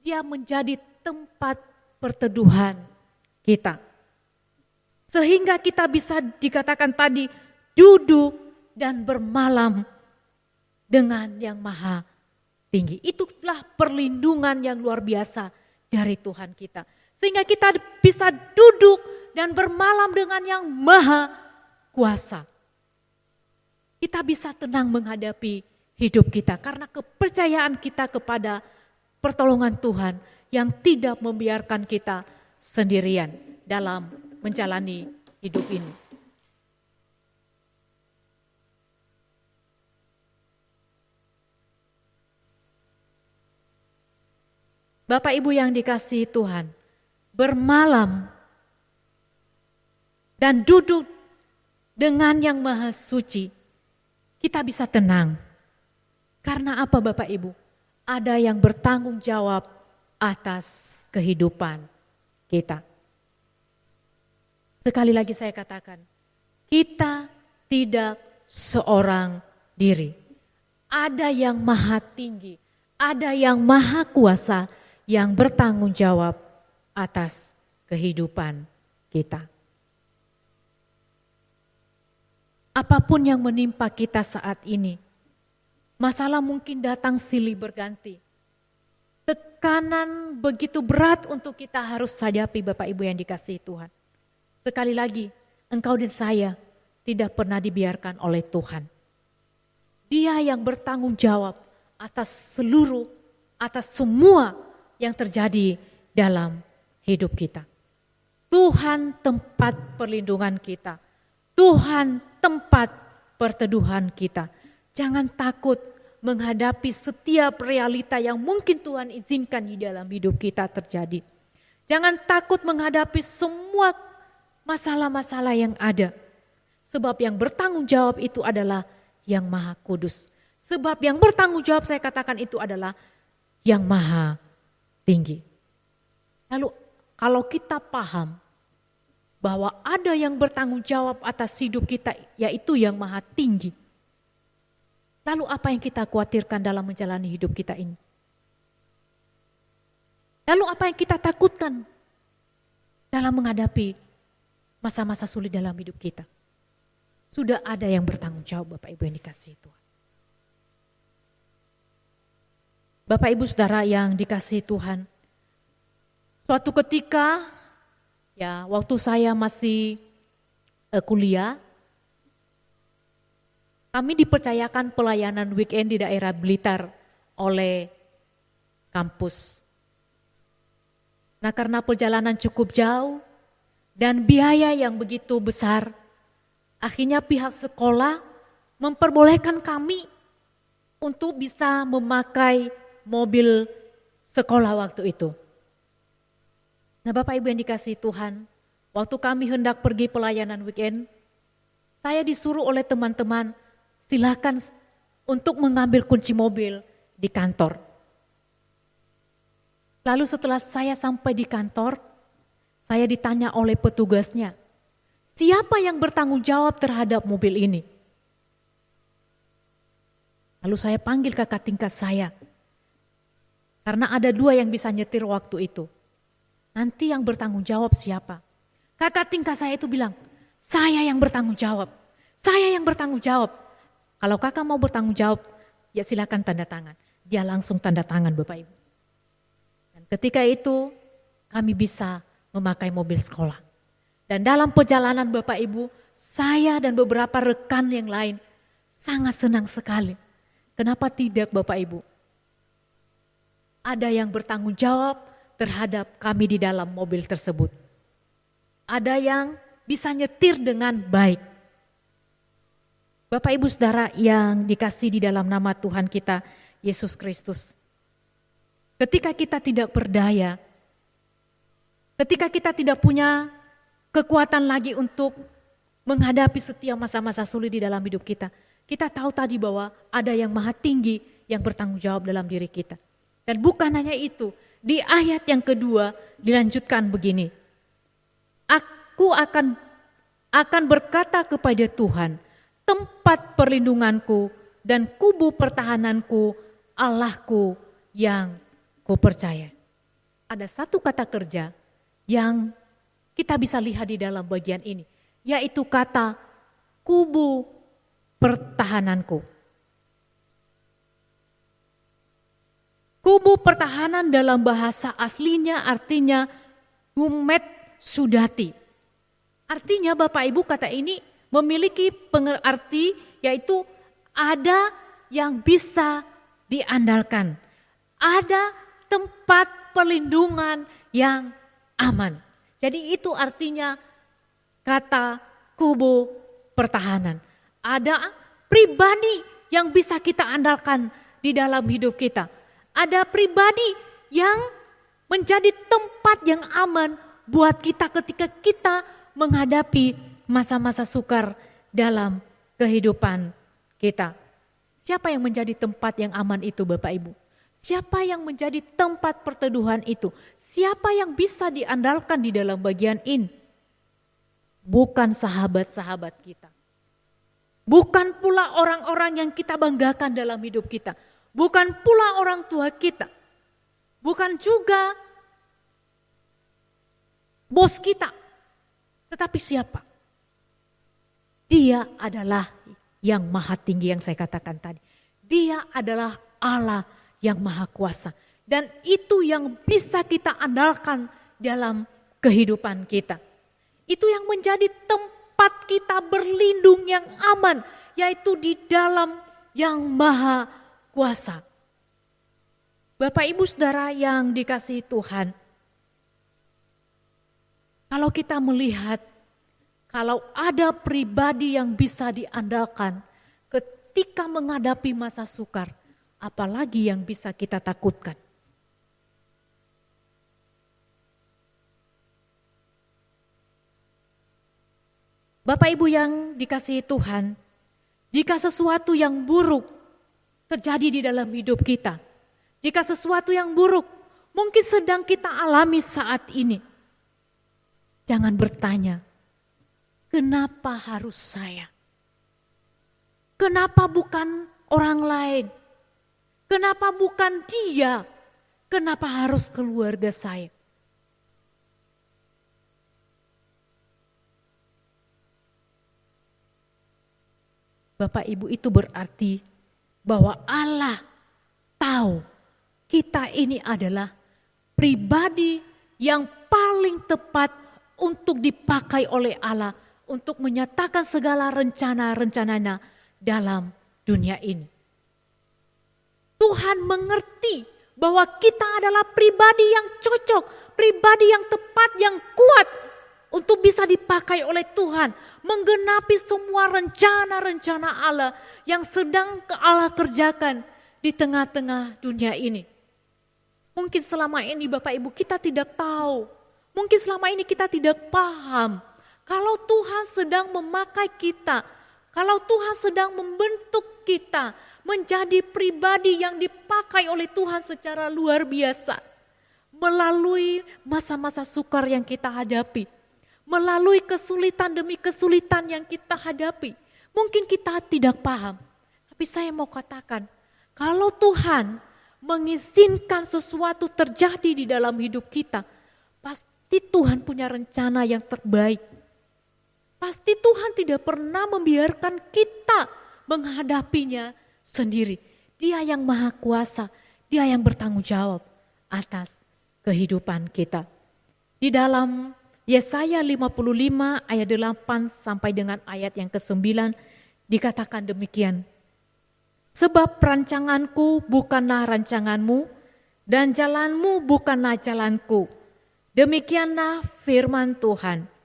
dia menjadi tempat perteduhan kita. Sehingga kita bisa dikatakan tadi duduk dan bermalam dengan yang maha tinggi. Itulah perlindungan yang luar biasa dari Tuhan kita. Sehingga kita bisa duduk dan bermalam dengan yang maha kuasa. Kita bisa tenang menghadapi hidup kita karena kepercayaan kita kepada pertolongan Tuhan yang tidak membiarkan kita sendirian dalam menjalani hidup ini. Bapak Ibu yang dikasihi Tuhan, bermalam dan duduk dengan yang maha suci, kita bisa tenang. Karena apa Bapak Ibu? Ada yang bertanggung jawab atas kehidupan kita. Sekali lagi saya katakan, kita tidak seorang diri. Ada yang maha tinggi, ada yang maha kuasa yang bertanggung jawab atas kehidupan kita. Apapun yang menimpa kita saat ini, masalah mungkin datang silih berganti. Tekanan begitu berat untuk kita harus hadapi Bapak Ibu yang dikasihi Tuhan. Sekali lagi, engkau dan saya tidak pernah dibiarkan oleh Tuhan. Dia yang bertanggung jawab atas semua yang terjadi dalam hidup kita. Tuhan tempat perlindungan kita. Tuhan tempat perteduhan kita. Jangan takut menghadapi setiap realita yang mungkin Tuhan izinkan di dalam hidup kita terjadi. Jangan takut menghadapi semua masalah-masalah yang ada. Sebab yang bertanggung jawab itu adalah yang maha kudus. Sebab yang bertanggung jawab saya katakan itu adalah yang maha tinggi. Lalu kalau kita paham bahwa ada yang bertanggung jawab atas hidup kita yaitu yang maha tinggi. Lalu apa yang kita khawatirkan dalam menjalani hidup kita ini? Lalu apa yang kita takutkan dalam menghadapi masa-masa sulit dalam hidup kita? Sudah ada yang bertanggung jawab Bapak Ibu yang dikasihi Tuhan. Bapak Ibu Saudara yang dikasihi Tuhan, suatu ketika ya waktu saya masih kuliah, kami dipercayakan pelayanan weekend di daerah Blitar oleh kampus. Nah karena perjalanan cukup jauh dan biaya yang begitu besar, akhirnya pihak sekolah memperbolehkan kami untuk bisa memakai mobil sekolah waktu itu. Nah Bapak Ibu yang dikasihi Tuhan, waktu kami hendak pergi pelayanan weekend, saya disuruh oleh teman-teman, silakan untuk mengambil kunci mobil di kantor. Lalu setelah saya sampai di kantor, saya ditanya oleh petugasnya, siapa yang bertanggung jawab terhadap mobil ini? Lalu saya panggil kakak tingkat saya, karena ada 2 yang bisa nyetir waktu itu. Nanti yang bertanggung jawab siapa? Kakak tingkat saya itu bilang, saya yang bertanggung jawab. Saya yang bertanggung jawab. Kalau kakak mau bertanggung jawab, ya silakan tanda tangan. Dia langsung tanda tangan Bapak Ibu. Dan ketika itu kami bisa memakai mobil sekolah. Dan dalam perjalanan Bapak Ibu, saya dan beberapa rekan yang lain sangat senang sekali. Kenapa tidak Bapak Ibu? Ada yang bertanggung jawab terhadap kami di dalam mobil tersebut. Ada yang bisa nyetir dengan baik. Bapak Ibu Saudara yang dikasihi di dalam nama Tuhan kita Yesus Kristus. Ketika kita tidak berdaya, ketika kita tidak punya kekuatan lagi untuk menghadapi setiap masa-masa sulit di dalam hidup kita, kita tahu tadi bahwa ada yang maha tinggi yang bertanggung jawab dalam diri kita. Dan bukan hanya itu, di ayat yang kedua dilanjutkan begini. Aku akan berkata kepada Tuhan, tempat perlindunganku dan kubu pertahananku, Allahku yang kupercaya. ada satu kata kerja yang kita bisa lihat di dalam bagian ini, yaitu kata kubu pertahananku. Kubu pertahanan dalam bahasa aslinya artinya Humet Sudati. Artinya Bapak Ibu kata ini memiliki pengerti yaitu ada yang bisa diandalkan. Ada tempat perlindungan yang aman. Jadi itu artinya kata kubu pertahanan. Ada pribadi yang bisa kita andalkan di dalam hidup kita. Ada pribadi yang menjadi tempat yang aman buat kita ketika kita menghadapi masa-masa sukar dalam kehidupan kita. Siapa yang menjadi tempat yang aman itu Bapak Ibu? Siapa yang menjadi tempat perteduhan itu? Siapa yang bisa diandalkan di dalam bagian ini? Bukan sahabat-sahabat kita. Bukan pula orang-orang yang kita banggakan dalam hidup kita. Bukan pula orang tua kita. Bukan juga bos kita. Tetapi siapa? Dia adalah yang maha tinggi yang saya katakan tadi. Dia adalah Allah yang maha kuasa. Dan itu yang bisa kita andalkan dalam kehidupan kita. Itu yang menjadi tempat kita berlindung yang aman. Yaitu di dalam yang maha kuasa. Bapak Ibu Saudara yang dikasihi Tuhan. Kalau kita melihat, kalau ada pribadi yang bisa diandalkan ketika menghadapi masa sukar, apalagi yang bisa kita takutkan. Bapak Ibu yang dikasihi Tuhan, jika sesuatu yang buruk terjadi di dalam hidup kita, jika sesuatu yang buruk mungkin sedang kita alami saat ini, jangan bertanya, kenapa harus saya? Kenapa bukan orang lain? Kenapa bukan dia? Kenapa harus keluarga saya? Bapak Ibu, itu berarti bahwa Allah tahu kita ini adalah pribadi yang paling tepat untuk dipakai oleh Allah untuk menyatakan segala rencana-rencananya dalam dunia ini. Tuhan mengerti bahwa kita adalah pribadi yang cocok, pribadi yang tepat, yang kuat untuk bisa dipakai oleh Tuhan, menggenapi semua rencana-rencana Allah yang sedang Allah kerjakan di tengah-tengah dunia ini. Mungkin selama ini Bapak Ibu kita tidak tahu, mungkin selama ini kita tidak paham kalau Tuhan sedang memakai kita, kalau Tuhan sedang membentuk kita menjadi pribadi yang dipakai oleh Tuhan secara luar biasa. Melalui masa-masa sukar yang kita hadapi, melalui kesulitan demi kesulitan yang kita hadapi. Mungkin kita tidak paham, tapi saya mau katakan, kalau Tuhan mengizinkan sesuatu terjadi di dalam hidup kita, pasti Tuhan punya rencana yang terbaik. Pasti Tuhan tidak pernah membiarkan kita menghadapinya sendiri. Dia yang maha kuasa, dia yang bertanggung jawab atas kehidupan kita. Di dalam Yesaya 55 ayat 8 sampai dengan ayat yang ke-9 dikatakan demikian. Sebab rancanganku bukanlah rancanganmu dan jalanmu bukanlah jalanku. Demikianlah firman Tuhan.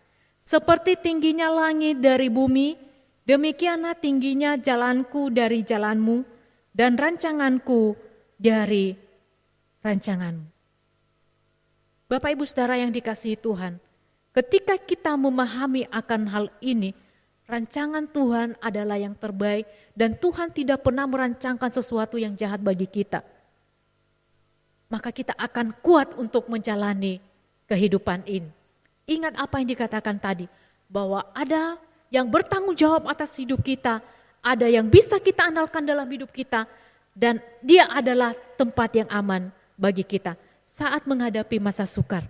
Seperti tingginya langit dari bumi, demikianlah tingginya jalanku dari jalanmu dan rancanganku dari rancanganmu. Bapak Ibu Saudara yang dikasihi Tuhan, ketika kita memahami akan hal ini, rancangan Tuhan adalah yang terbaik dan Tuhan tidak pernah merancangkan sesuatu yang jahat bagi kita. Maka kita akan kuat untuk menjalani kehidupan ini. Ingat apa yang dikatakan tadi, bahwa ada yang bertanggung jawab atas hidup kita, ada yang bisa kita andalkan dalam hidup kita, dan dia adalah tempat yang aman bagi kita. saat menghadapi masa sukar,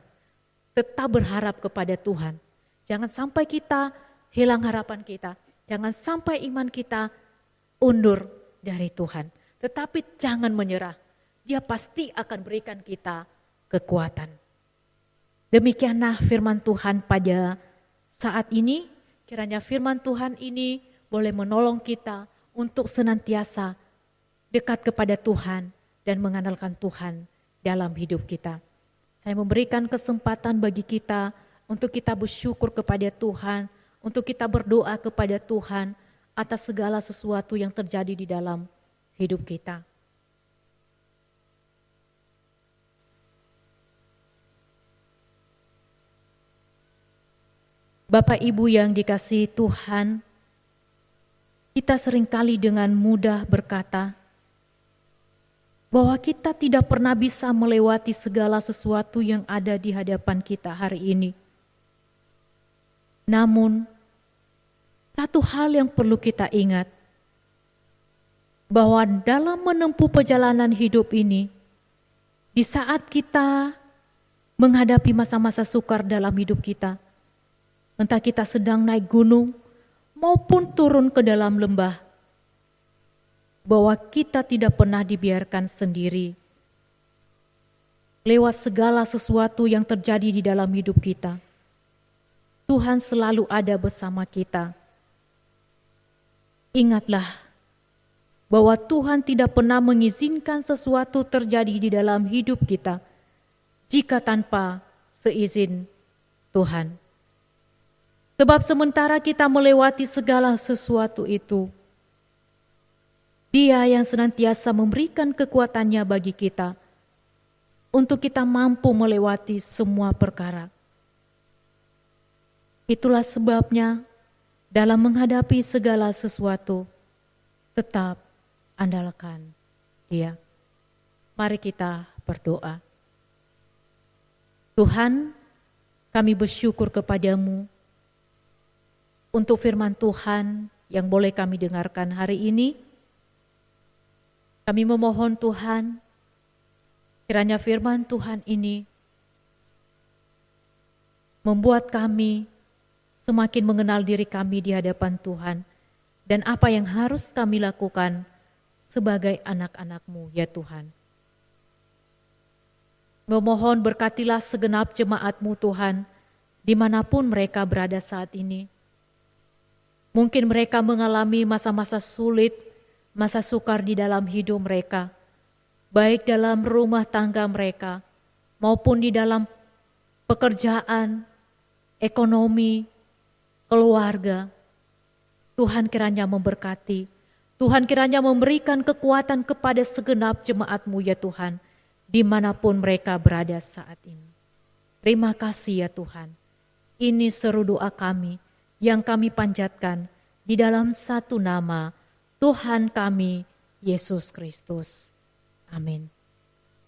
tetap berharap kepada Tuhan. Jangan sampai kita hilang harapan kita. Jangan sampai iman kita undur dari Tuhan. Tetapi jangan menyerah. Dia pasti akan berikan kita kekuatan. Demikianlah firman Tuhan pada saat ini. Kiranya firman Tuhan ini boleh menolong kita untuk senantiasa dekat kepada Tuhan dan mengandalkan Tuhan dalam hidup kita. Saya memberikan kesempatan bagi kita untuk kita bersyukur kepada Tuhan, untuk kita berdoa kepada Tuhan atas segala sesuatu yang terjadi di dalam hidup kita. Bapak Ibu yang dikasihi Tuhan, kita seringkali dengan mudah berkata bahwa kita tidak pernah bisa melewati segala sesuatu yang ada di hadapan kita hari ini. Namun, satu hal yang perlu kita ingat, bahwa dalam menempuh perjalanan hidup ini, di saat kita menghadapi masa-masa sukar dalam hidup kita, entah kita sedang naik gunung maupun turun ke dalam lembah, bahwa kita tidak pernah dibiarkan sendiri. Lewat segala sesuatu yang terjadi di dalam hidup kita, Tuhan selalu ada bersama kita. Ingatlah bahwa Tuhan tidak pernah mengizinkan sesuatu terjadi di dalam hidup kita jika tanpa seizin Tuhan. Sebab sementara kita melewati segala sesuatu itu, Dia yang senantiasa memberikan kekuatannya bagi kita untuk kita mampu melewati semua perkara. Itulah sebabnya dalam menghadapi segala sesuatu, tetap andalkan Dia. Mari kita berdoa. Tuhan, kami bersyukur kepadamu untuk firman Tuhan yang boleh kami dengarkan hari ini. Kami memohon Tuhan, kiranya firman Tuhan ini membuat kami semakin mengenal diri kami di hadapan Tuhan dan apa yang harus kami lakukan sebagai anak-anak-Mu, ya Tuhan. Memohon berkatilah segenap jemaat-Mu Tuhan, dimanapun mereka berada saat ini. Mungkin mereka mengalami masa-masa sulit, masa sukar di dalam hidup mereka, baik dalam rumah tangga mereka, maupun di dalam pekerjaan, ekonomi, keluarga. Tuhan kiranya memberkati, Tuhan kiranya memberikan kekuatan kepada segenap jemaat-Mu ya Tuhan, dimanapun mereka berada saat ini. Terima kasih ya Tuhan, ini seru doa kami yang kami panjatkan di dalam satu nama, Tuhan kami, Yesus Kristus. Amin.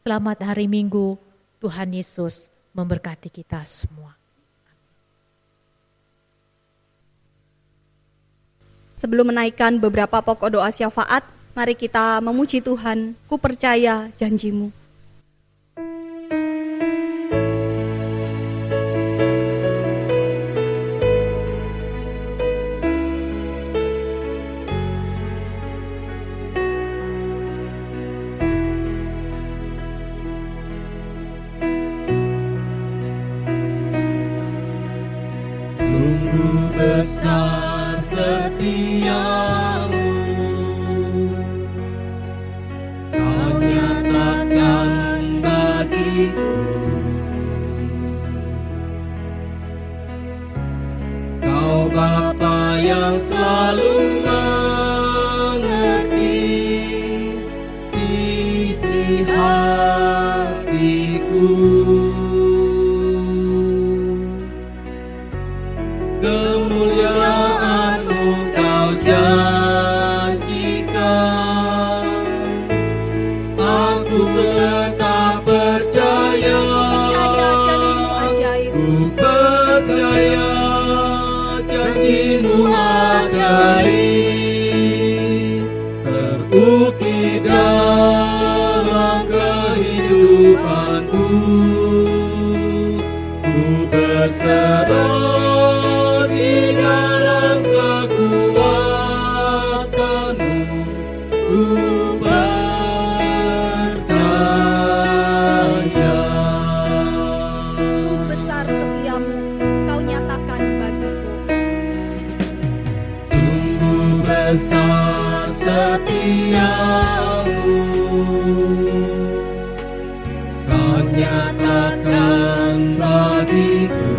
Selamat hari Minggu, Tuhan Yesus memberkati kita semua. Sebelum menaikkan beberapa pokok doa syafaat, mari kita memuji Tuhan. Ku percaya janji-Mu. Besar setiamu, Kau nyatakan bagiku. Kau Bapa yang selalu mengerti isi hatiku. Kemuliaan-Mu Kau janjikan, aku tetap percaya. Janji-Mu ajaib. Ku percaya janji-Mu ajaib, terukir dalam kehidupanku. Ku berserah di dalam kekuatan-Mu. Ku percaya. Sungguh besar setiamu, Kau nyatakan bagiku. Sungguh besar setiamu, Kau nyatakan bagiku.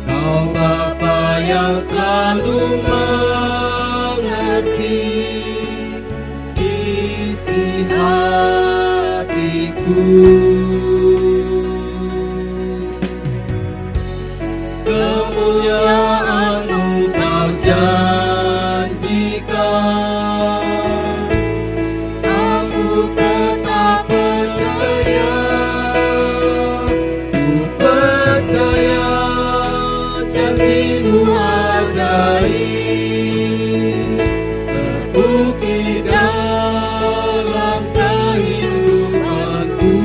Kau Bapa yang selalu mengerti isi hatiku. Kemuliaan-Mu Kau janjikan, aku tetap percaya. Ku percaya janji-Mu ajaib, terbukti dalam kehidupanku.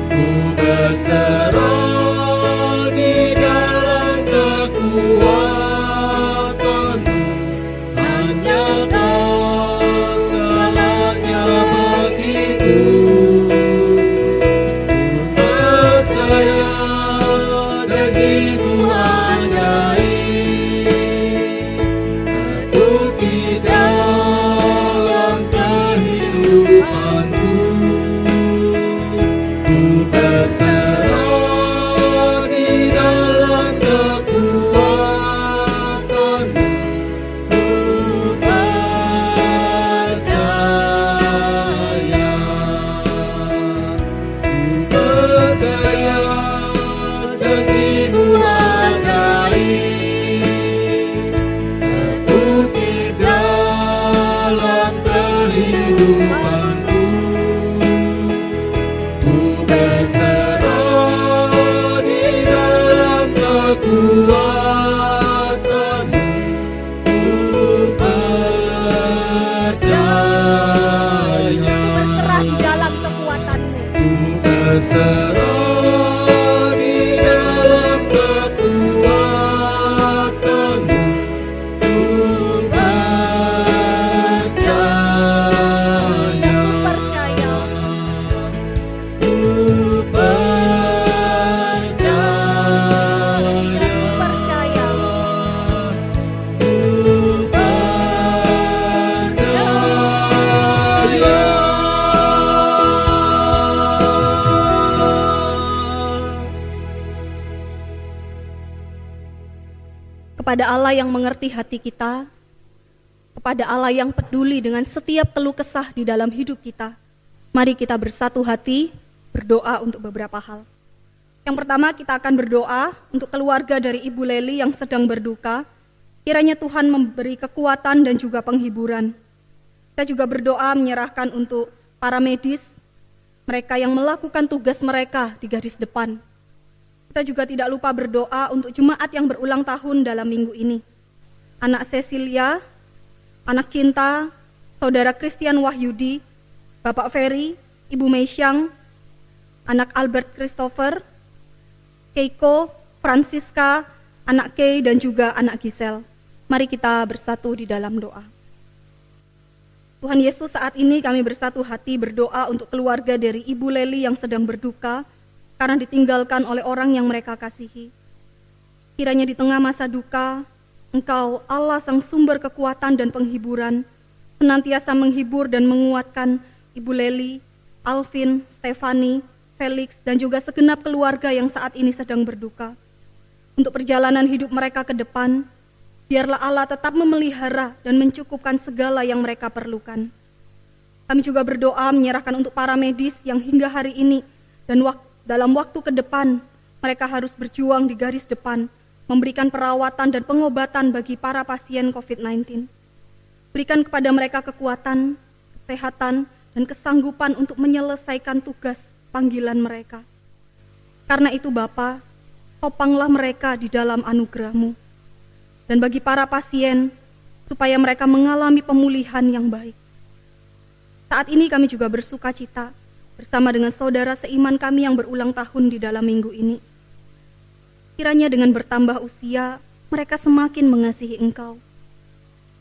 Ku berserah di dalam kekuatan-Mu, hanya Kau segalanya bagiku. Ku percaya janji-Mu ajaib, terbukti dalam kehidupanku. Ku berserah di dalam kekuatan-Mu. Ku percaya. Ku percaya janji-Mu ajaib, terbukti dalam kehidupanku. Ku berserah di dalam kekuatan-Mu. Ku percaya. Berserah di dalam kekuatan-Mu. Ku berserah di dalam kekuatan-Mu. Ku percaya. Ku percaya. Ku percaya. Ku percaya. Ku Kepada Allah yang mengerti hati kita, kepada Allah yang peduli dengan setiap keluh kesah di dalam hidup kita, mari kita bersatu hati berdoa untuk beberapa hal. Yang pertama, kita akan berdoa untuk keluarga dari Ibu Leli yang sedang berduka. Kiranya Tuhan memberi kekuatan dan juga penghiburan. Kita juga berdoa menyerahkan untuk para medis, mereka yang melakukan tugas mereka di garis depan. Kita juga tidak lupa berdoa untuk jemaat yang berulang tahun dalam minggu ini. Anak Cecilia, anak Cinta, Saudara Christian Wahyudi, Bapak Ferry, Ibu Meisyang, anak Albert Christopher, Keiko, Francisca, anak Kay dan juga anak Giselle. Mari kita bersatu di dalam doa. Tuhan Yesus, saat ini kami bersatu hati berdoa untuk keluarga dari Ibu Leli yang sedang berduka karena ditinggalkan oleh orang yang mereka kasihi. Kiranya di tengah masa duka, Engkau Allah sang sumber kekuatan dan penghiburan, senantiasa menghibur dan menguatkan Ibu Leli, Alvin, Stefani, Felix, dan juga segenap keluarga yang saat ini sedang berduka. Untuk perjalanan hidup mereka ke depan, biarlah Allah tetap memelihara dan mencukupkan segala yang mereka perlukan. Kami juga berdoa menyerahkan untuk para medis yang hingga hari ini dan dalam waktu ke depan, mereka harus berjuang di garis depan, memberikan perawatan dan pengobatan bagi para pasien COVID-19. Berikan kepada mereka kekuatan, kesehatan, dan kesanggupan untuk menyelesaikan tugas panggilan mereka. Karena itu Bapa, topanglah mereka di dalam anugerah-Mu. Dan bagi para pasien, supaya mereka mengalami pemulihan yang baik. saat ini kami juga bersuka cita bersama dengan saudara seiman kami yang berulang tahun di dalam minggu ini. Kiranya dengan bertambah usia, mereka semakin mengasihi Engkau.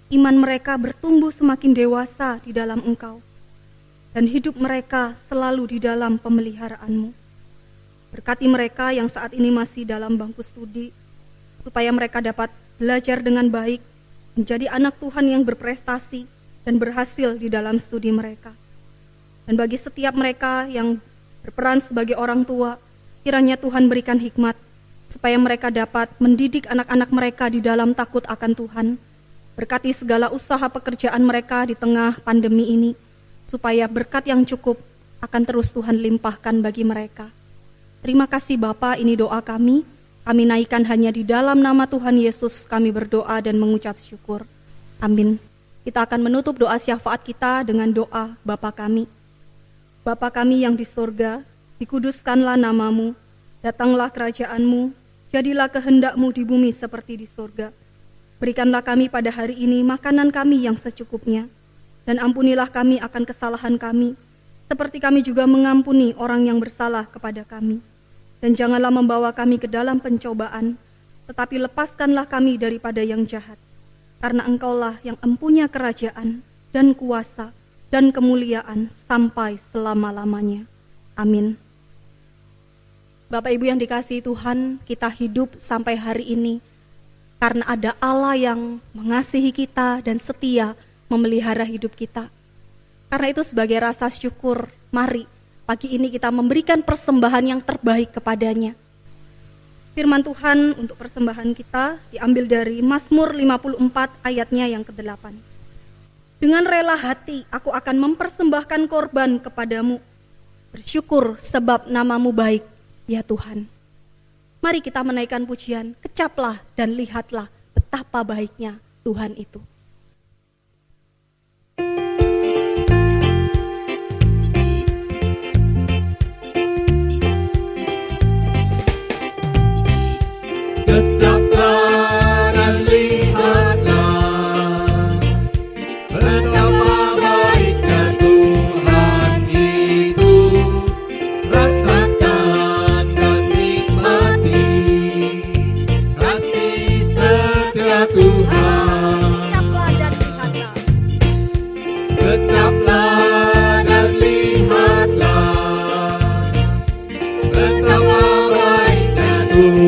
Iman mereka bertumbuh semakin dewasa di dalam Engkau. Dan hidup mereka selalu di dalam pemeliharaan-Mu. Berkati mereka yang saat ini masih dalam bangku studi, supaya mereka dapat belajar dengan baik, menjadi anak Tuhan yang berprestasi dan berhasil di dalam studi mereka. Dan bagi setiap mereka yang berperan sebagai orang tua, kiranya Tuhan berikan hikmat, supaya mereka dapat mendidik anak-anak mereka di dalam takut akan Tuhan. Berkati segala usaha pekerjaan mereka di tengah pandemi ini, supaya berkat yang cukup akan terus Tuhan limpahkan bagi mereka. Terima kasih Bapa, ini doa kami. Kami naikkan hanya di dalam nama Tuhan Yesus kami berdoa dan mengucap syukur. Amin. Kita akan menutup doa syafaat kita dengan doa Bapa kami. Bapa kami yang di sorga, dikuduskanlah namamu, datanglah kerajaan-Mu, jadilah kehendak-Mu di bumi seperti di sorga. Berikanlah kami pada hari ini makanan kami yang secukupnya, dan ampunilah kami akan kesalahan kami, seperti kami juga mengampuni orang yang bersalah kepada kami. Dan janganlah membawa kami ke dalam pencobaan, tetapi lepaskanlah kami daripada yang jahat. Karena Engkaulah yang empunya kerajaan dan kuasa dan kemuliaan sampai selama-lamanya. Amin. Bapak Ibu yang dikasihi Tuhan, kita hidup sampai hari ini karena ada Allah yang mengasihi kita dan setia memelihara hidup kita. Karena itu sebagai rasa syukur, mari pagi ini kita memberikan persembahan yang terbaik kepadanya. Firman Tuhan untuk persembahan kita diambil dari Mazmur 54 ayatnya yang ke-8. Dengan rela hati aku akan mempersembahkan korban kepadamu. Bersyukur sebab namamu baik, ya Tuhan. Mari kita menaikkan pujian, kecaplah dan lihatlah betapa baiknya Tuhan itu. Kecaplah dan lihatlah betapa baiknya Tuhan itu. Rasakan dan nikmati kasih setia Tuhan. Kecaplah dan lihatlah betapa baiknya Tuhan.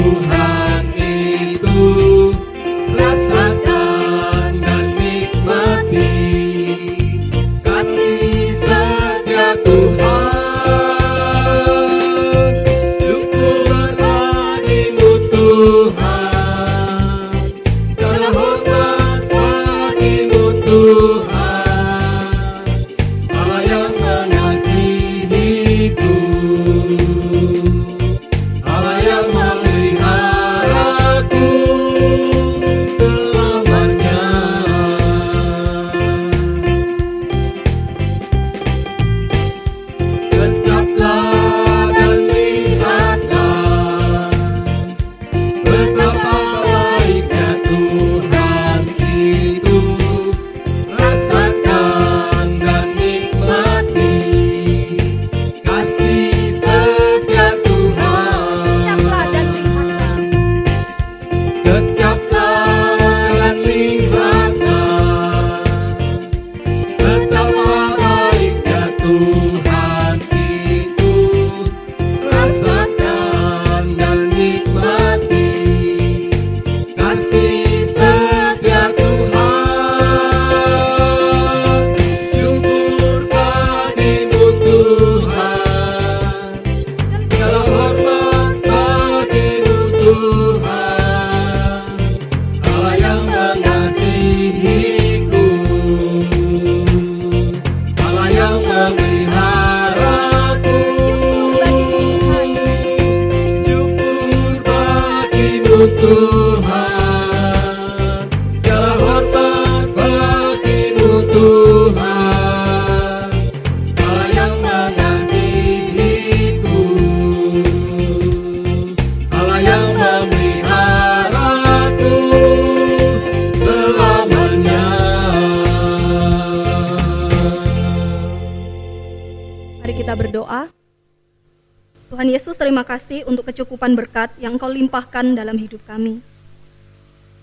Tuhan Yesus, terima kasih untuk kecukupan berkat yang Engkau limpahkan dalam hidup kami.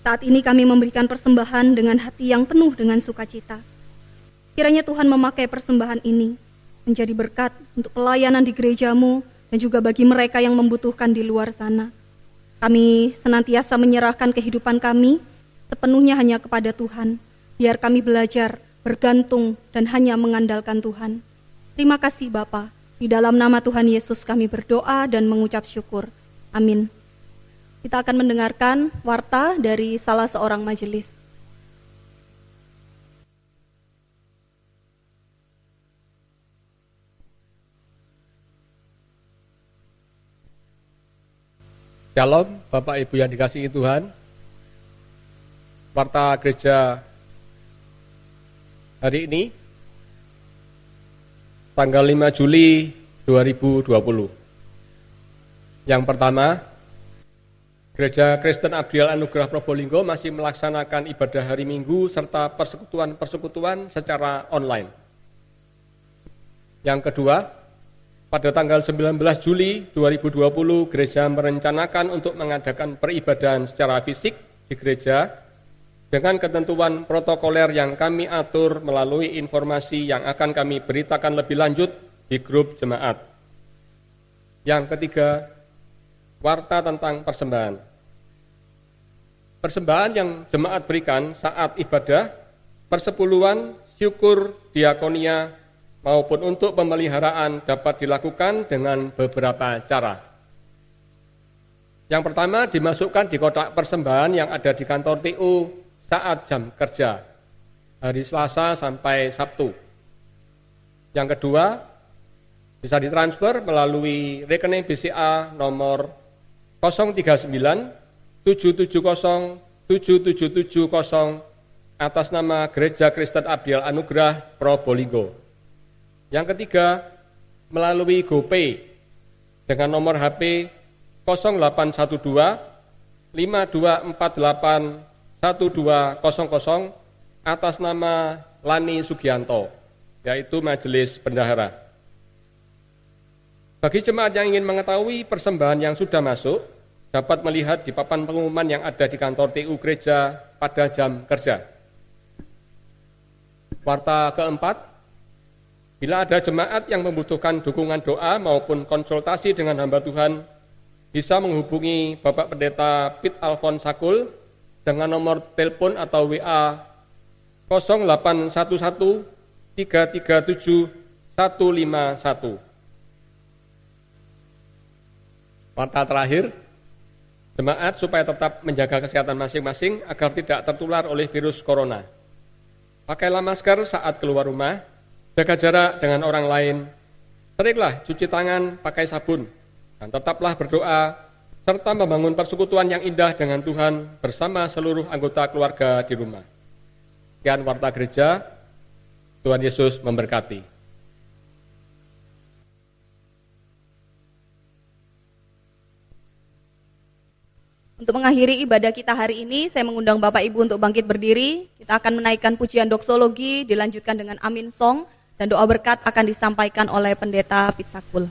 Saat ini kami memberikan persembahan dengan hati yang penuh dengan sukacita. Kiranya Tuhan memakai persembahan ini menjadi berkat untuk pelayanan di gereja-Mu dan juga bagi mereka yang membutuhkan di luar sana. Kami senantiasa menyerahkan kehidupan kami sepenuhnya hanya kepada Tuhan. Biar kami belajar, bergantung, dan hanya mengandalkan Tuhan. Terima kasih Bapa. Di dalam nama Tuhan Yesus kami berdoa dan mengucap syukur. Amin. Kita akan mendengarkan warta dari salah seorang majelis. Shalom, Bapak Ibu yang dikasihi Tuhan. Warta gereja hari ini, tanggal 5 Juli 2020. Yang pertama, Gereja Kristen Abdiel Anugerah Probolinggo masih melaksanakan ibadah hari Minggu serta persekutuan secara online. Yang kedua, pada tanggal 19 Juli 2020, gereja merencanakan untuk mengadakan peribadahan secara fisik di gereja dengan ketentuan protokoler yang kami atur melalui informasi yang akan kami beritakan lebih lanjut di grup jemaat. Yang ketiga, warta tentang persembahan. Persembahan yang jemaat berikan saat ibadah, persepuluhan, syukur, diakonia, maupun untuk pemeliharaan dapat dilakukan dengan beberapa cara. Yang pertama, dimasukkan di kotak persembahan yang ada di kantor TU saat jam kerja, hari Selasa sampai Sabtu. Yang kedua, bisa ditransfer melalui rekening BCA nomor 039 770 7770 atas nama Gereja Kristen Abdiel Anugerah Probolinggo. Yang ketiga, melalui GoPay dengan nomor HP 0812 5248 1200 atas nama Lani Sugianto, yaitu Majelis Bendahara. Bagi jemaat yang ingin mengetahui persembahan yang sudah masuk, dapat melihat di papan pengumuman yang ada di kantor TU Gereja pada jam kerja. Warta keempat, bila ada jemaat yang membutuhkan dukungan doa maupun konsultasi dengan hamba Tuhan, bisa menghubungi Bapak Pendeta Pit Alfon Sakul dengan nomor telepon atau WA 0811 337 151. Warta terakhir, jemaat supaya tetap menjaga kesehatan masing-masing agar tidak tertular oleh virus corona. Pakailah masker saat keluar rumah, jaga jarak dengan orang lain, seringlah cuci tangan pakai sabun, dan tetaplah berdoa, serta membangun persekutuan yang indah dengan Tuhan bersama seluruh anggota keluarga di rumah. Sekian warta gereja, Tuhan Yesus memberkati. Untuk mengakhiri ibadah kita hari ini, saya mengundang Bapak Ibu untuk bangkit berdiri. Kita akan menaikkan pujian doksologi, dilanjutkan dengan Amin Song, dan doa berkat akan disampaikan oleh Pendeta Pit Sakul.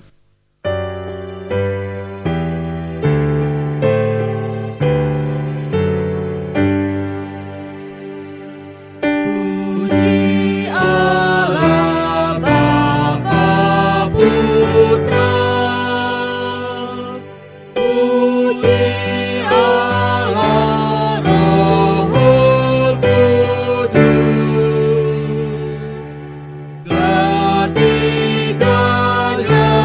Puji Allah Bapa Putra, puji Allah Roh Kudus, gladi karya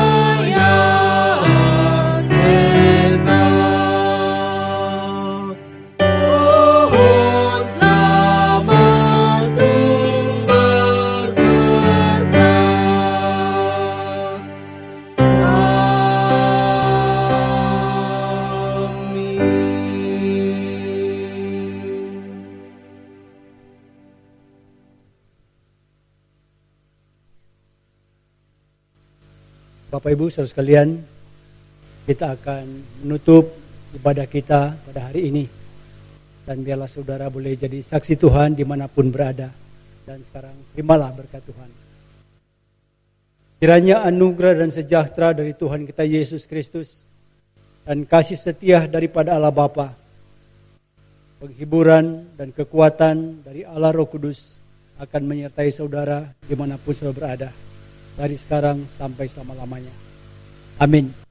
yang esa. Pohon selamat sumber berkah. Amin. Bapak Ibu saudara sekalian, kita akan menutup ibadah kita pada hari ini. Dan biarlah saudara boleh jadi saksi Tuhan dimanapun berada. Dan sekarang terimalah berkat Tuhan. Kiranya anugerah dan sejahtera dari Tuhan kita Yesus Kristus dan kasih setia daripada Allah Bapa, penghiburan dan kekuatan dari Allah Roh Kudus akan menyertai saudara dimanapun saudara berada, dari sekarang sampai selama-lamanya. Amin.